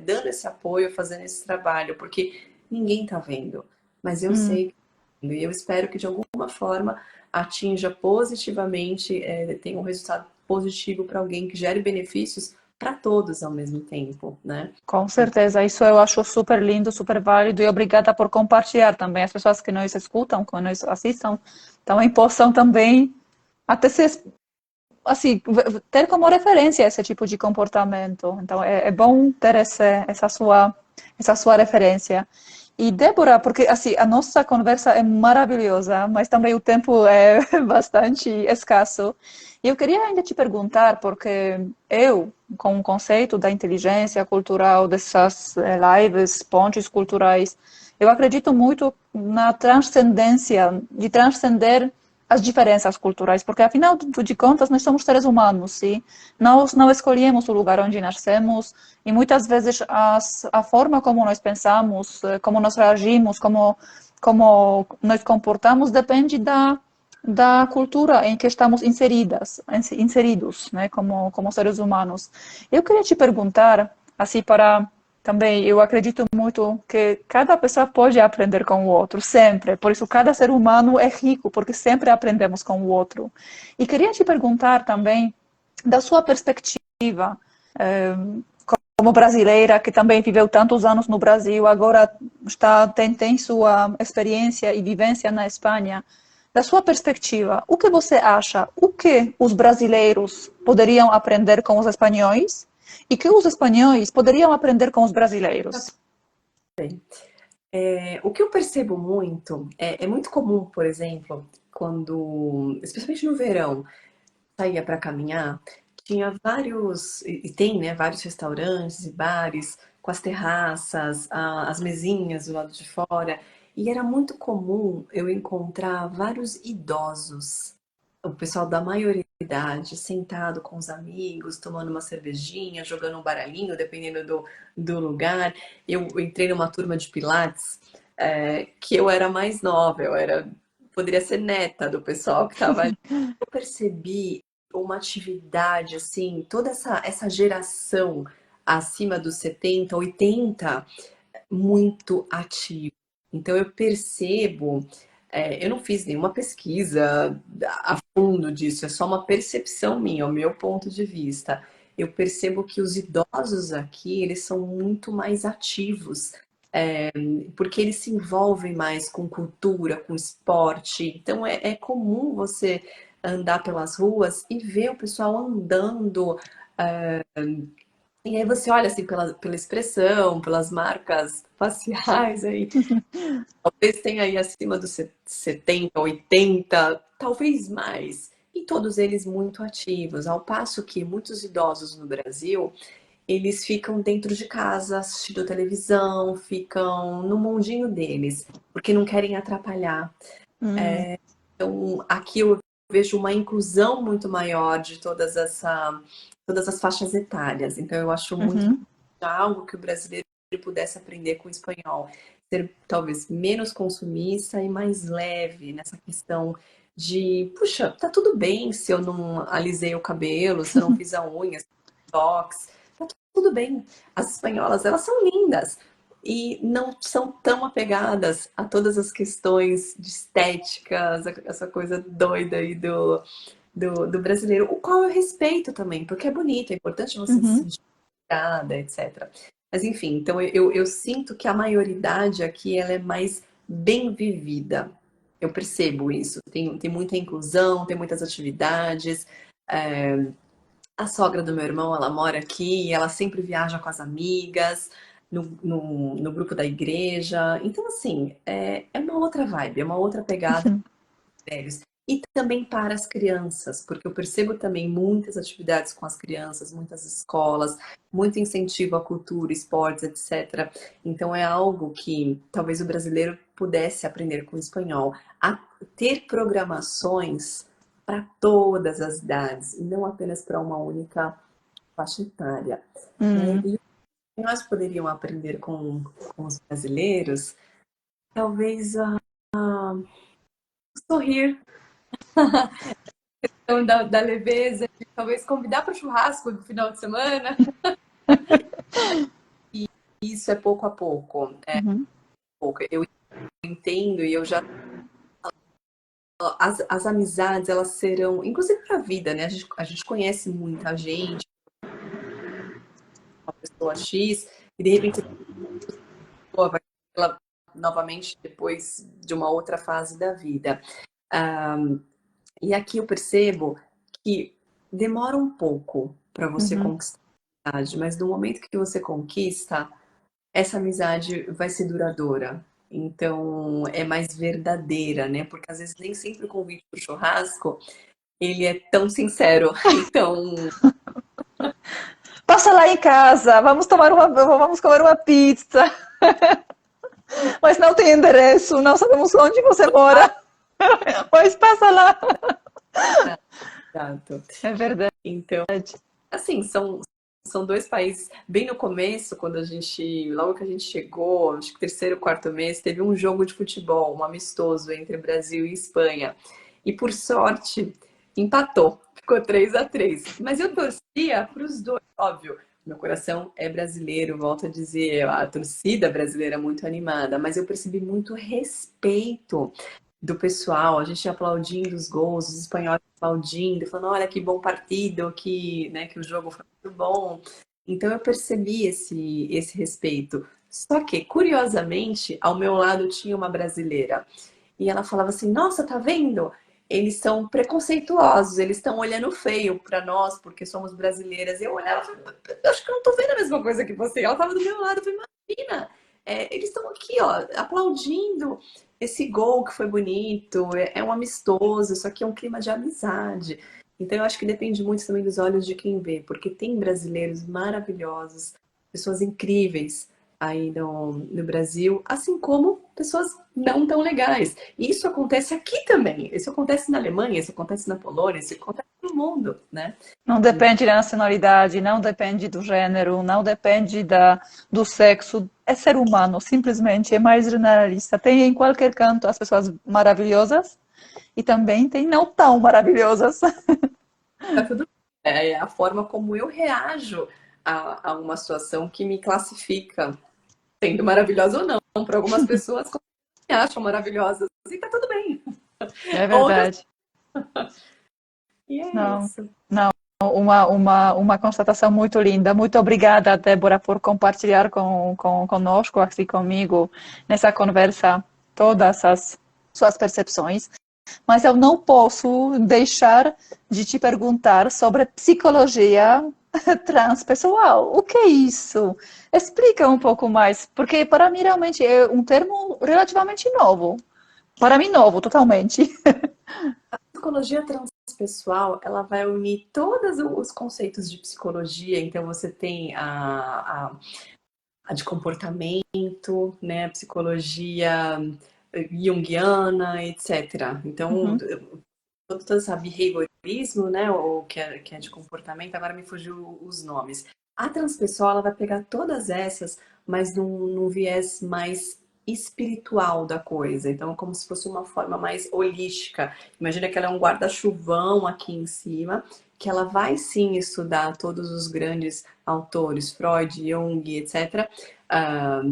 dando esse apoio, fazendo esse trabalho, porque ninguém tá vendo, mas eu sei que tá vendo, e eu espero que de alguma forma atinja positivamente, tenha um resultado positivo para alguém, que gere benefícios para todos ao mesmo tempo, né? Com certeza, isso eu acho super lindo, super válido e obrigada por compartilhar também. As pessoas que nos escutam, que nos assistam, também possam também até se, assim, ter como referência esse tipo de comportamento. Então é bom ter essa sua referência. E Débora, porque assim, a nossa conversa é maravilhosa, mas também o tempo é bastante escasso. E eu queria ainda te perguntar, porque eu, com o conceito da inteligência cultural, dessas lives, pontes culturais, eu acredito muito na transcendência, de transcender as diferenças culturais, porque afinal de contas nós somos seres humanos, e nós não escolhemos o lugar onde nascemos, e muitas vezes a forma como nós pensamos, como nós reagimos, como nós comportamos, depende da cultura em que estamos inseridos, né, como seres humanos. Eu queria te perguntar, assim, para também, eu acredito muito que cada pessoa pode aprender com o outro, sempre. Por isso, cada ser humano é rico, porque sempre aprendemos com o outro. E queria te perguntar também, da sua perspectiva, como brasileira, que também viveu tantos anos no Brasil, agora tem sua experiência e vivência na Espanha. Da sua perspectiva, o que você acha? O que os brasileiros poderiam aprender com os espanhóis? E que os espanhóis poderiam aprender com os brasileiros? O que eu percebo muito, é muito comum, por exemplo, quando, especialmente no verão, saía para caminhar, tinha vários, e tem, né, vários restaurantes e bares com as terraças, as mesinhas do lado de fora, e era muito comum eu encontrar vários idosos, o pessoal da maioridade, sentado com os amigos, tomando uma cervejinha, jogando um baralhinho, dependendo do lugar. Eu entrei numa turma de Pilates, que eu era mais nova, poderia ser neta do pessoal que estava ali. Eu percebi uma atividade, assim, toda essa geração acima dos 70, 80, muito ativa. Então eu percebo, eu não fiz nenhuma pesquisa a fundo disso, é só uma percepção minha, o meu ponto de vista. Eu percebo que os idosos aqui, eles são muito mais ativos, porque eles se envolvem mais com cultura, com esporte. Então é comum você andar pelas ruas e ver o pessoal andando. E aí você olha assim pela expressão, pelas marcas faciais aí. Talvez tenha aí acima dos 70, 80, talvez mais. E todos eles muito ativos. Ao passo que muitos idosos no Brasil, eles ficam dentro de casa assistindo televisão, ficam no mundinho deles, porque não querem atrapalhar. Então, aqui eu vejo uma inclusão muito maior de todas as faixas etárias. Então, eu acho muito Uhum, algo que o brasileiro pudesse aprender com o espanhol. Ser talvez menos consumista e mais leve nessa questão de, puxa, tá tudo bem se eu não alisei o cabelo, se eu não fiz a unha, se eu não fiz tox, tá tudo bem. As espanholas, elas são lindas e não são tão apegadas a todas as questões de estética, essa coisa doida aí do brasileiro, o qual eu respeito também, porque é bonito, é importante você se uhum, sentir cuidada, etc. Mas enfim, então eu sinto que a maioridade aqui ela é mais bem vivida. Eu percebo isso. Tem muita inclusão, tem muitas atividades. A sogra do meu irmão, ela mora aqui, ela sempre viaja com as amigas. no grupo da igreja. Então, assim, é uma outra vibe, é uma outra pegada velhos. E também para as crianças, porque eu percebo também muitas atividades com as crianças, muitas escolas, muito incentivo à cultura, esportes, etc. Então é algo que talvez o brasileiro pudesse aprender com o espanhol, a ter programações para todas as idades, e não apenas para uma única faixa etária. Né? Hum. E o que nós poderíamos aprender com os brasileiros, talvez sorrir, então, da leveza, de talvez convidar para o churrasco no final de semana. E isso é pouco a pouco. Uhum. Pouco. Eu entendo e eu já. As amizades, elas serão, inclusive para a vida, né? A gente conhece muita gente, uma pessoa X, e de repente a pessoa vai ela novamente depois de uma outra fase da vida. Ah, e aqui eu percebo que demora um pouco para você Uhum. conquistar a amizade, mas no momento que você conquista, essa amizade vai ser duradoura. Então, é mais verdadeira, né? Porque às vezes nem sempre o convite para o churrasco, ele é tão sincero. Então, Passa lá em casa, vamos comer uma pizza, mas não tem endereço, não sabemos onde você mora, mas passa lá. exato. É verdade. Então, assim, são dois países. Bem no começo, logo que a gente chegou, acho que terceiro, quarto mês, teve um jogo de futebol, um amistoso entre Brasil e Espanha. E por sorte, empatou. Ficou 3-3. Mas eu torcia para os dois, óbvio. Meu coração é brasileiro, volto a dizer, a torcida brasileira é muito animada, mas eu percebi muito respeito do pessoal, a gente aplaudindo os gols, os espanhóis aplaudindo, falando, olha que bom partido, que o jogo foi muito bom. Então eu percebi esse respeito. Só que, curiosamente, ao meu lado tinha uma brasileira. E ela falava assim, nossa, tá vendo? Eles são preconceituosos, eles estão olhando feio para nós, porque somos brasileiras. Eu olhava e falei, acho que eu não tô vendo a mesma coisa que você. Ela tava do meu lado, eu falei, imagina, eles estão aqui, ó, aplaudindo esse gol que foi bonito, é um amistoso, isso aqui é um clima de amizade. Então eu acho que depende muito também dos olhos de quem vê, porque tem brasileiros maravilhosos, pessoas incríveis aí no Brasil, assim como pessoas não tão legais. E isso acontece aqui também. Isso acontece na Alemanha, isso acontece na Polônia, isso acontece no mundo, né? Não depende da nacionalidade, não depende do gênero, não depende do sexo. É ser humano, simplesmente é mais generalista. Tem em qualquer canto as pessoas maravilhosas e também tem não tão maravilhosas. Tá tudo bem. É a forma como eu reajo a uma situação que me classifica, sendo maravilhosa ou não. Para algumas pessoas me acham maravilhosas e tá tudo bem. É Outras, verdade. e é Não, isso. não. Uma constatação muito linda. Muito obrigada, Débora, por compartilhar conosco, assim comigo, nessa conversa, todas as suas percepções. Mas eu não posso deixar de te perguntar sobre psicologia transpessoal. O que é isso? Explica um pouco mais, porque para mim realmente é um termo relativamente novo. Para mim, novo, totalmente. A psicologia transpessoal, ela vai unir todos os conceitos de psicologia. Então, você tem a de comportamento, né? A psicologia junguiana, etc. Então, Uhum, todo esse behaviorismo, né? Ou que é de comportamento, agora me fugiu os nomes. A transpessoal, ela vai pegar todas essas, mas num viés mais espiritual da coisa. Então, como se fosse uma forma mais holística. Imagina que ela é um guarda-chuvão aqui em cima, que ela vai sim estudar todos os grandes autores, Freud, Jung, etc., ah,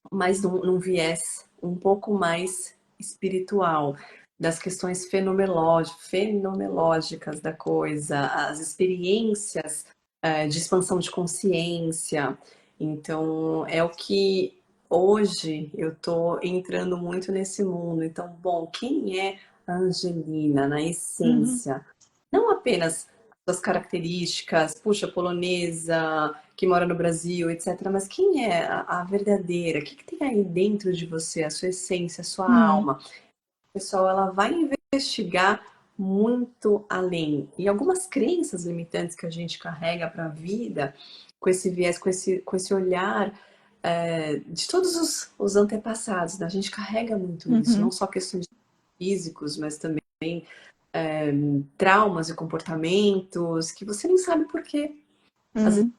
mas num viés um pouco mais espiritual, das questões fenomenológicas da coisa, as experiências de expansão de consciência. Então, é o que hoje eu estou entrando muito nesse mundo. Então, bom, quem é a Angelina na uhum, essência? Não apenas suas características, puxa, polonesa, que mora no Brasil, etc. Mas quem é a verdadeira? O que tem aí dentro de você, a sua essência, a sua Hum, alma? Pessoal, ela vai investigar muito além. E algumas crenças limitantes que a gente carrega para a vida, com esse viés, com esse olhar de todos os antepassados, né? A gente carrega muito isso, não uhum, só questões físicos, mas também traumas e comportamentos que você nem sabe por quê. Às vezes uhum.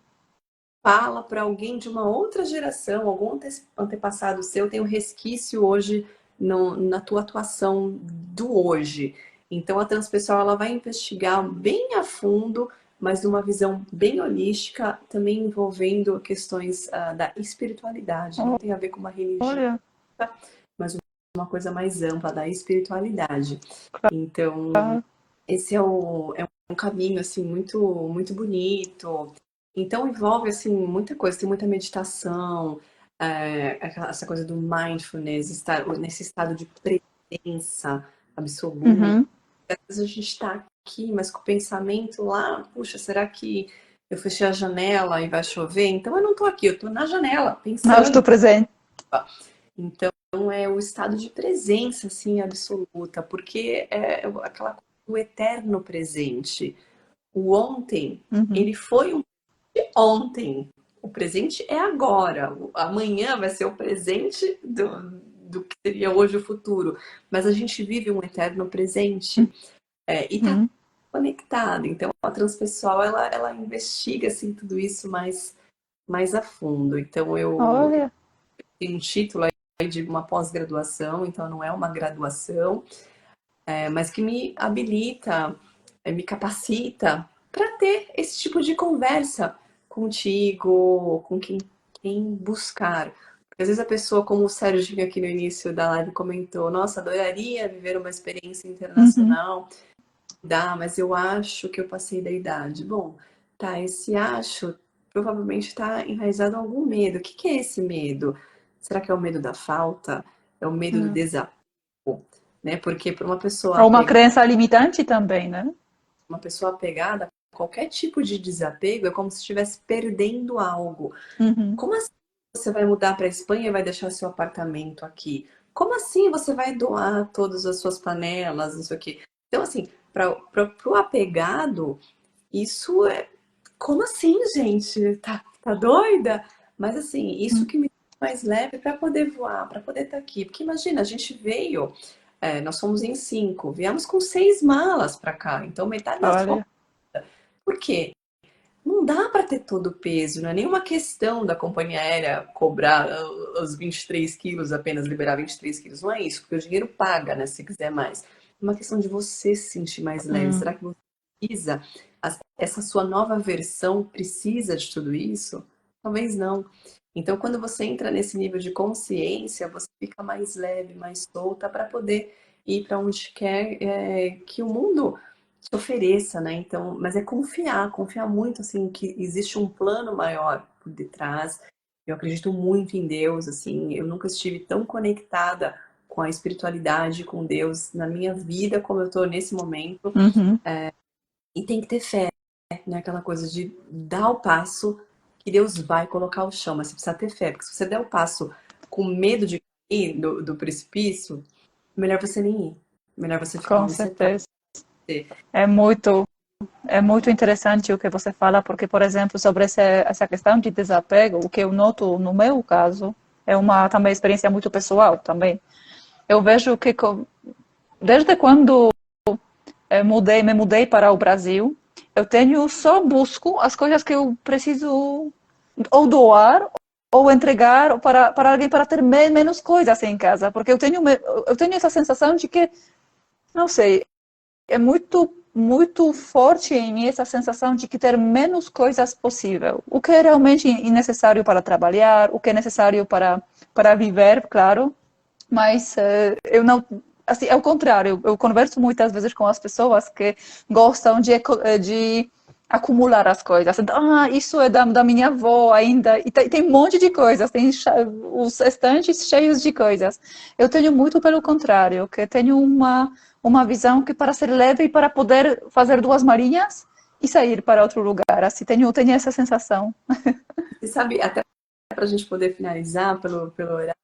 fala para alguém de uma outra geração, algum antepassado seu tem um resquício hoje na tua atuação do hoje. Então a transpessoal ela vai investigar bem a fundo, mas de uma visão bem holística, também envolvendo questões da espiritualidade. Não tem a ver com uma religião, Olha, mas uma coisa mais ampla da espiritualidade. Então claro. esse é um caminho assim muito muito bonito. Então envolve assim muita coisa, tem muita meditação, essa coisa do mindfulness, estar nesse estado de presença absoluta. Uhum. Às vezes a gente está aqui, mas com o pensamento lá, puxa, será que eu fechei a janela e vai chover? Então eu não estou aqui, eu estou na janela Não, eu estou pensando. presente. Então é o estado de presença assim absoluta, porque é aquela coisa do eterno presente. O ontem, Uhum. ele foi um ontem. O presente é agora. O amanhã vai ser o presente do que seria hoje o futuro. Mas a gente vive um eterno presente e está Uhum. conectado. Então a transpessoal ela investiga assim tudo isso mais a fundo. Então eu Olha, tenho um título aí de uma pós-graduação, então não é uma graduação, mas que me habilita, me capacita para ter esse tipo de conversa contigo, com quem buscar. Porque às vezes a pessoa, como o Sérgio aqui no início da live comentou, nossa, adoraria viver uma experiência uhum. internacional, dá, mas eu acho que eu passei da idade. Bom, tá, esse acho provavelmente está enraizado em algum medo. O que é esse medo? Será que é o medo da falta? É o medo do Hum. desafio? Né? Porque para uma pessoa Ou uma apegada, crença limitante também, né? qualquer tipo de desapego é como se estivesse perdendo algo. Uhum. Como assim você vai mudar para a Espanha e vai deixar seu apartamento aqui? Como assim você vai doar todas as suas panelas, não sei o quê? Então, assim, para o apegado, isso é. Como assim, gente? Tá doida? Mas, assim, isso que me deixa mais leve para poder voar, para poder estar aqui. Porque imagina, a gente veio, nós fomos em 5, viemos com 6 malas para cá, então metade das roupas. Olha. Por quê? Não dá para ter todo o peso, não é nenhuma questão da companhia aérea cobrar os 23 quilos, apenas liberar 23 quilos. Não é isso, porque o dinheiro paga, né, se quiser mais. É uma questão de você se sentir mais leve. Hum. Será que você precisa, essa sua nova versão precisa de tudo isso? Talvez não. Então, quando você entra nesse nível de consciência, você fica mais leve, mais solta para poder ir para onde quer que o mundo te ofereça, né? Então, mas é confiar muito assim que existe um plano maior por detrás. Eu acredito muito em Deus, assim, eu nunca estive tão conectada com a espiritualidade, com Deus na minha vida como eu estou nesse momento. Uhum. E tem que ter fé, né? Aquela coisa de dar o passo que Deus vai colocar o chão, mas você precisa ter fé, porque se você der o passo com medo de cair do precipício, melhor você nem ir. Melhor você ficar Com onde você está. certeza. É muito, é muito interessante o que você fala, porque, por exemplo, sobre essa questão de desapego, o que eu noto no meu caso é uma também experiência muito pessoal também. Eu vejo que desde quando me mudei para o Brasil, eu tenho só busco as coisas que eu preciso ou doar ou entregar para alguém para ter menos coisas em casa, porque eu tenho essa sensação de que, não sei, é muito forte em mim essa sensação de que ter menos coisas possível, o que é realmente necessário para trabalhar, o que é necessário para viver, claro, mas eu não, assim, é o contrário. Eu converso muitas vezes com as pessoas que gostam de acumular as coisas. Então, isso é da minha avó ainda. E tem um monte de coisas, tem os estantes cheios de coisas. Eu tenho muito pelo contrário, que tenho uma visão que para ser leve e para poder fazer duas marinhas, e sair para outro lugar. Assim, tenho essa sensação. E sabe, até para a gente poder finalizar pelo horário,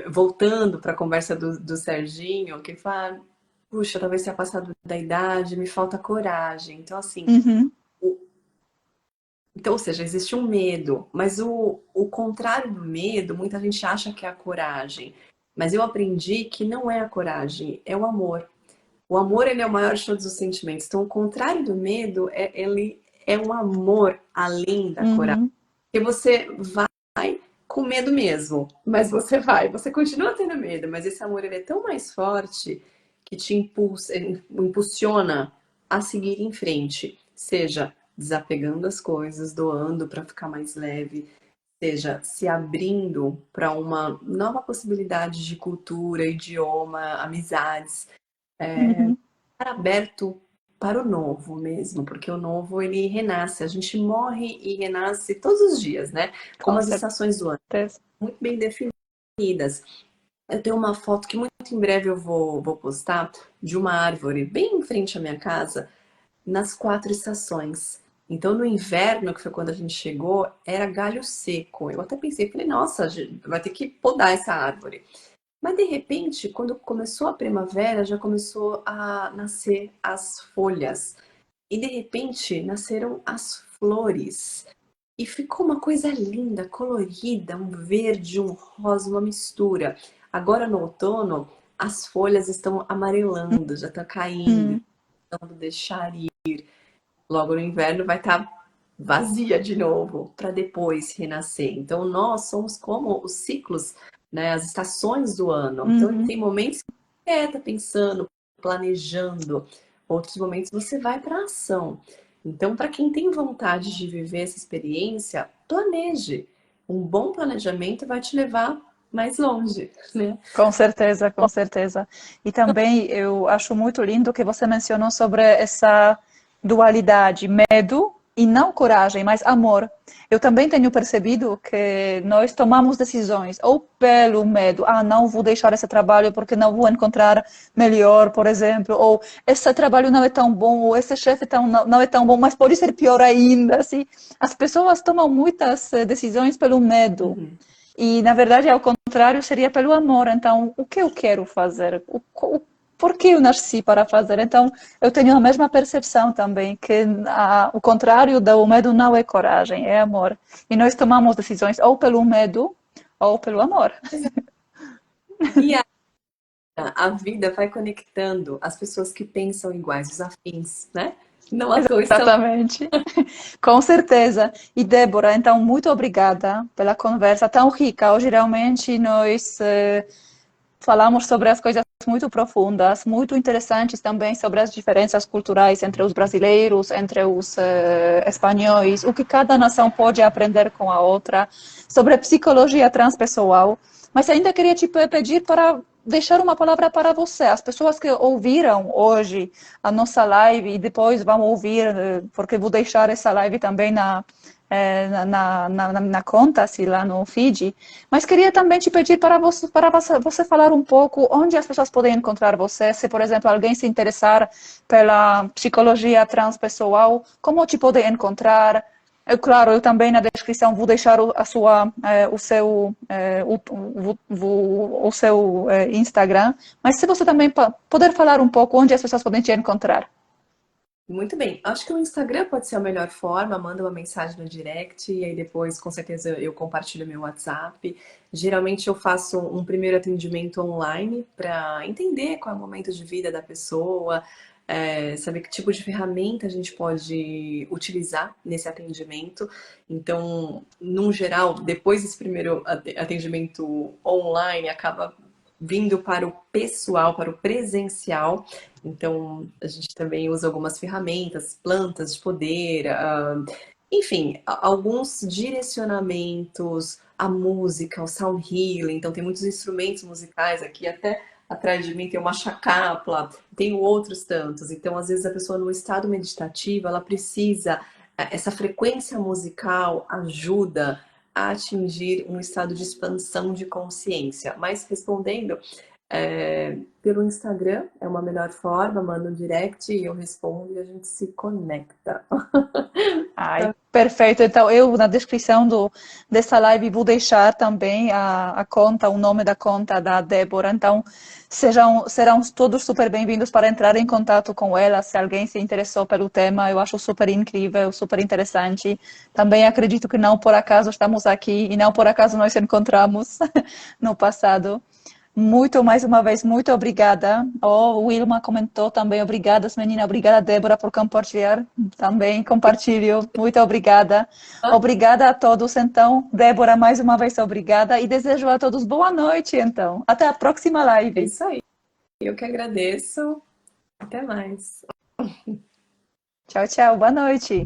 voltando para a conversa do Serginho, que ele fala, puxa, talvez tenha passado da idade, me falta coragem. Então, assim, Uhum, então, ou seja, existe um medo, mas o contrário do medo, muita gente acha que é a coragem. Mas eu aprendi que não é a coragem, é o amor. O amor, ele é o maior de todos os sentimentos. Então, o contrário do medo, ele é um amor além da coragem. uhum, Porque você vai com medo mesmo, mas você continua tendo medo, mas esse amor, ele é tão mais forte que te impulsiona a seguir em frente. Seja desapegando as coisas, doando para ficar mais leve, seja se abrindo para uma nova possibilidade de cultura, idioma, amizades, uhum. estar aberto para o novo mesmo, porque o novo ele renasce, a gente morre e renasce todos os dias, né? Como Com as estações do ano, certeza. muito bem definidas. Eu tenho uma foto que muito em breve eu vou postar de uma árvore bem em frente à minha casa, nas 4 estações. Então, no inverno, que foi quando a gente chegou, era galho seco. Eu até pensei, falei, nossa, a gente vai ter que podar essa árvore. Mas de repente, quando começou a primavera, já começou a nascer as folhas. E de repente nasceram as flores. E ficou uma coisa linda, colorida, um verde, um rosa, uma mistura. Agora no outono, as folhas estão amarelando, já estão caindo, Uhum. então deixar ir. Logo no inverno vai estar vazia de novo para depois renascer. Então nós somos como os ciclos, né, as estações do ano. Então Uhum. tem momentos que você está pensando, planejando, outros momentos você vai para a ação. Então, para quem tem vontade de viver essa experiência, planeje. Um bom planejamento vai te levar mais longe, né? Com certeza, com certeza. E também eu acho muito lindo que você mencionou sobre essa dualidade, medo e não coragem, mas amor. Eu também tenho percebido que nós tomamos decisões ou pelo medo, não vou deixar esse trabalho porque não vou encontrar melhor, por exemplo, ou esse trabalho não é tão bom, ou esse chefe não é tão bom, mas pode ser pior ainda, assim. As pessoas tomam muitas decisões pelo medo. Uhum. E, na verdade, ao contrário, seria pelo amor. Então, o que eu quero fazer? Por que eu nasci para fazer? Então, eu tenho a mesma percepção também, que o contrário do medo não é coragem, é amor. E nós tomamos decisões ou pelo medo ou pelo amor. E a vida vai conectando as pessoas que pensam iguais, os afins, né? Não à toa estão. Exatamente. Com certeza. E Débora, então, muito obrigada pela conversa tão rica. Hoje, realmente, nós falamos sobre as coisas muito profundas, muito interessantes também sobre as diferenças culturais entre os brasileiros, entre os espanhóis, o que cada nação pode aprender com a outra, sobre a psicologia transpessoal. Mas ainda queria te pedir para deixar uma palavra para você, as pessoas que ouviram hoje a nossa live e depois vão ouvir, porque vou deixar essa live também na conta, assim, lá no feed. Mas queria também te pedir para você falar um pouco onde as pessoas podem encontrar você, se, por exemplo, alguém se interessar pela psicologia transpessoal, como te podem encontrar? Claro, eu também na descrição vou deixar o seu Instagram, mas se você também puder falar um pouco onde as pessoas podem te encontrar. Muito bem. Acho que o Instagram pode ser a melhor forma. Manda uma mensagem no direct e aí depois, com certeza, eu compartilho meu WhatsApp. Geralmente eu faço um primeiro atendimento online para entender qual é o momento de vida da pessoa, saber que tipo de ferramenta a gente pode utilizar nesse atendimento. Então, num geral, depois desse primeiro atendimento online, acaba vindo para o pessoal, para o presencial. Então, a gente também usa algumas ferramentas, plantas de poder, enfim, alguns direcionamentos, a música, o sound healing. Então, tem muitos instrumentos musicais aqui, até atrás de mim tem uma chacapla, tem outros tantos. Então, às vezes, a pessoa no estado meditativo, ela precisa, essa frequência musical ajuda a atingir um estado de expansão de consciência. Mas respondendo, Pelo Instagram é uma melhor forma, manda um direct e eu respondo e a gente se conecta. Ai, perfeito. Então, eu na descrição dessa live vou deixar também a conta, o nome da conta da Débora. Então, serão todos super bem-vindos para entrar em contato com ela, se alguém se interessou pelo tema. Eu acho super incrível, super interessante. Também acredito que não por acaso estamos aqui e não por acaso nós nos encontramos no passado. Muito, mais uma vez, muito obrigada. O Wilma comentou também, obrigada, menina. Obrigada, Débora, por compartilhar. Também compartilho. Muito obrigada. Obrigada a todos, então. Débora, mais uma vez, obrigada. E desejo a todos boa noite, então. Até a próxima É live. isso aí. Eu que agradeço. Até mais. Tchau, tchau. Boa noite.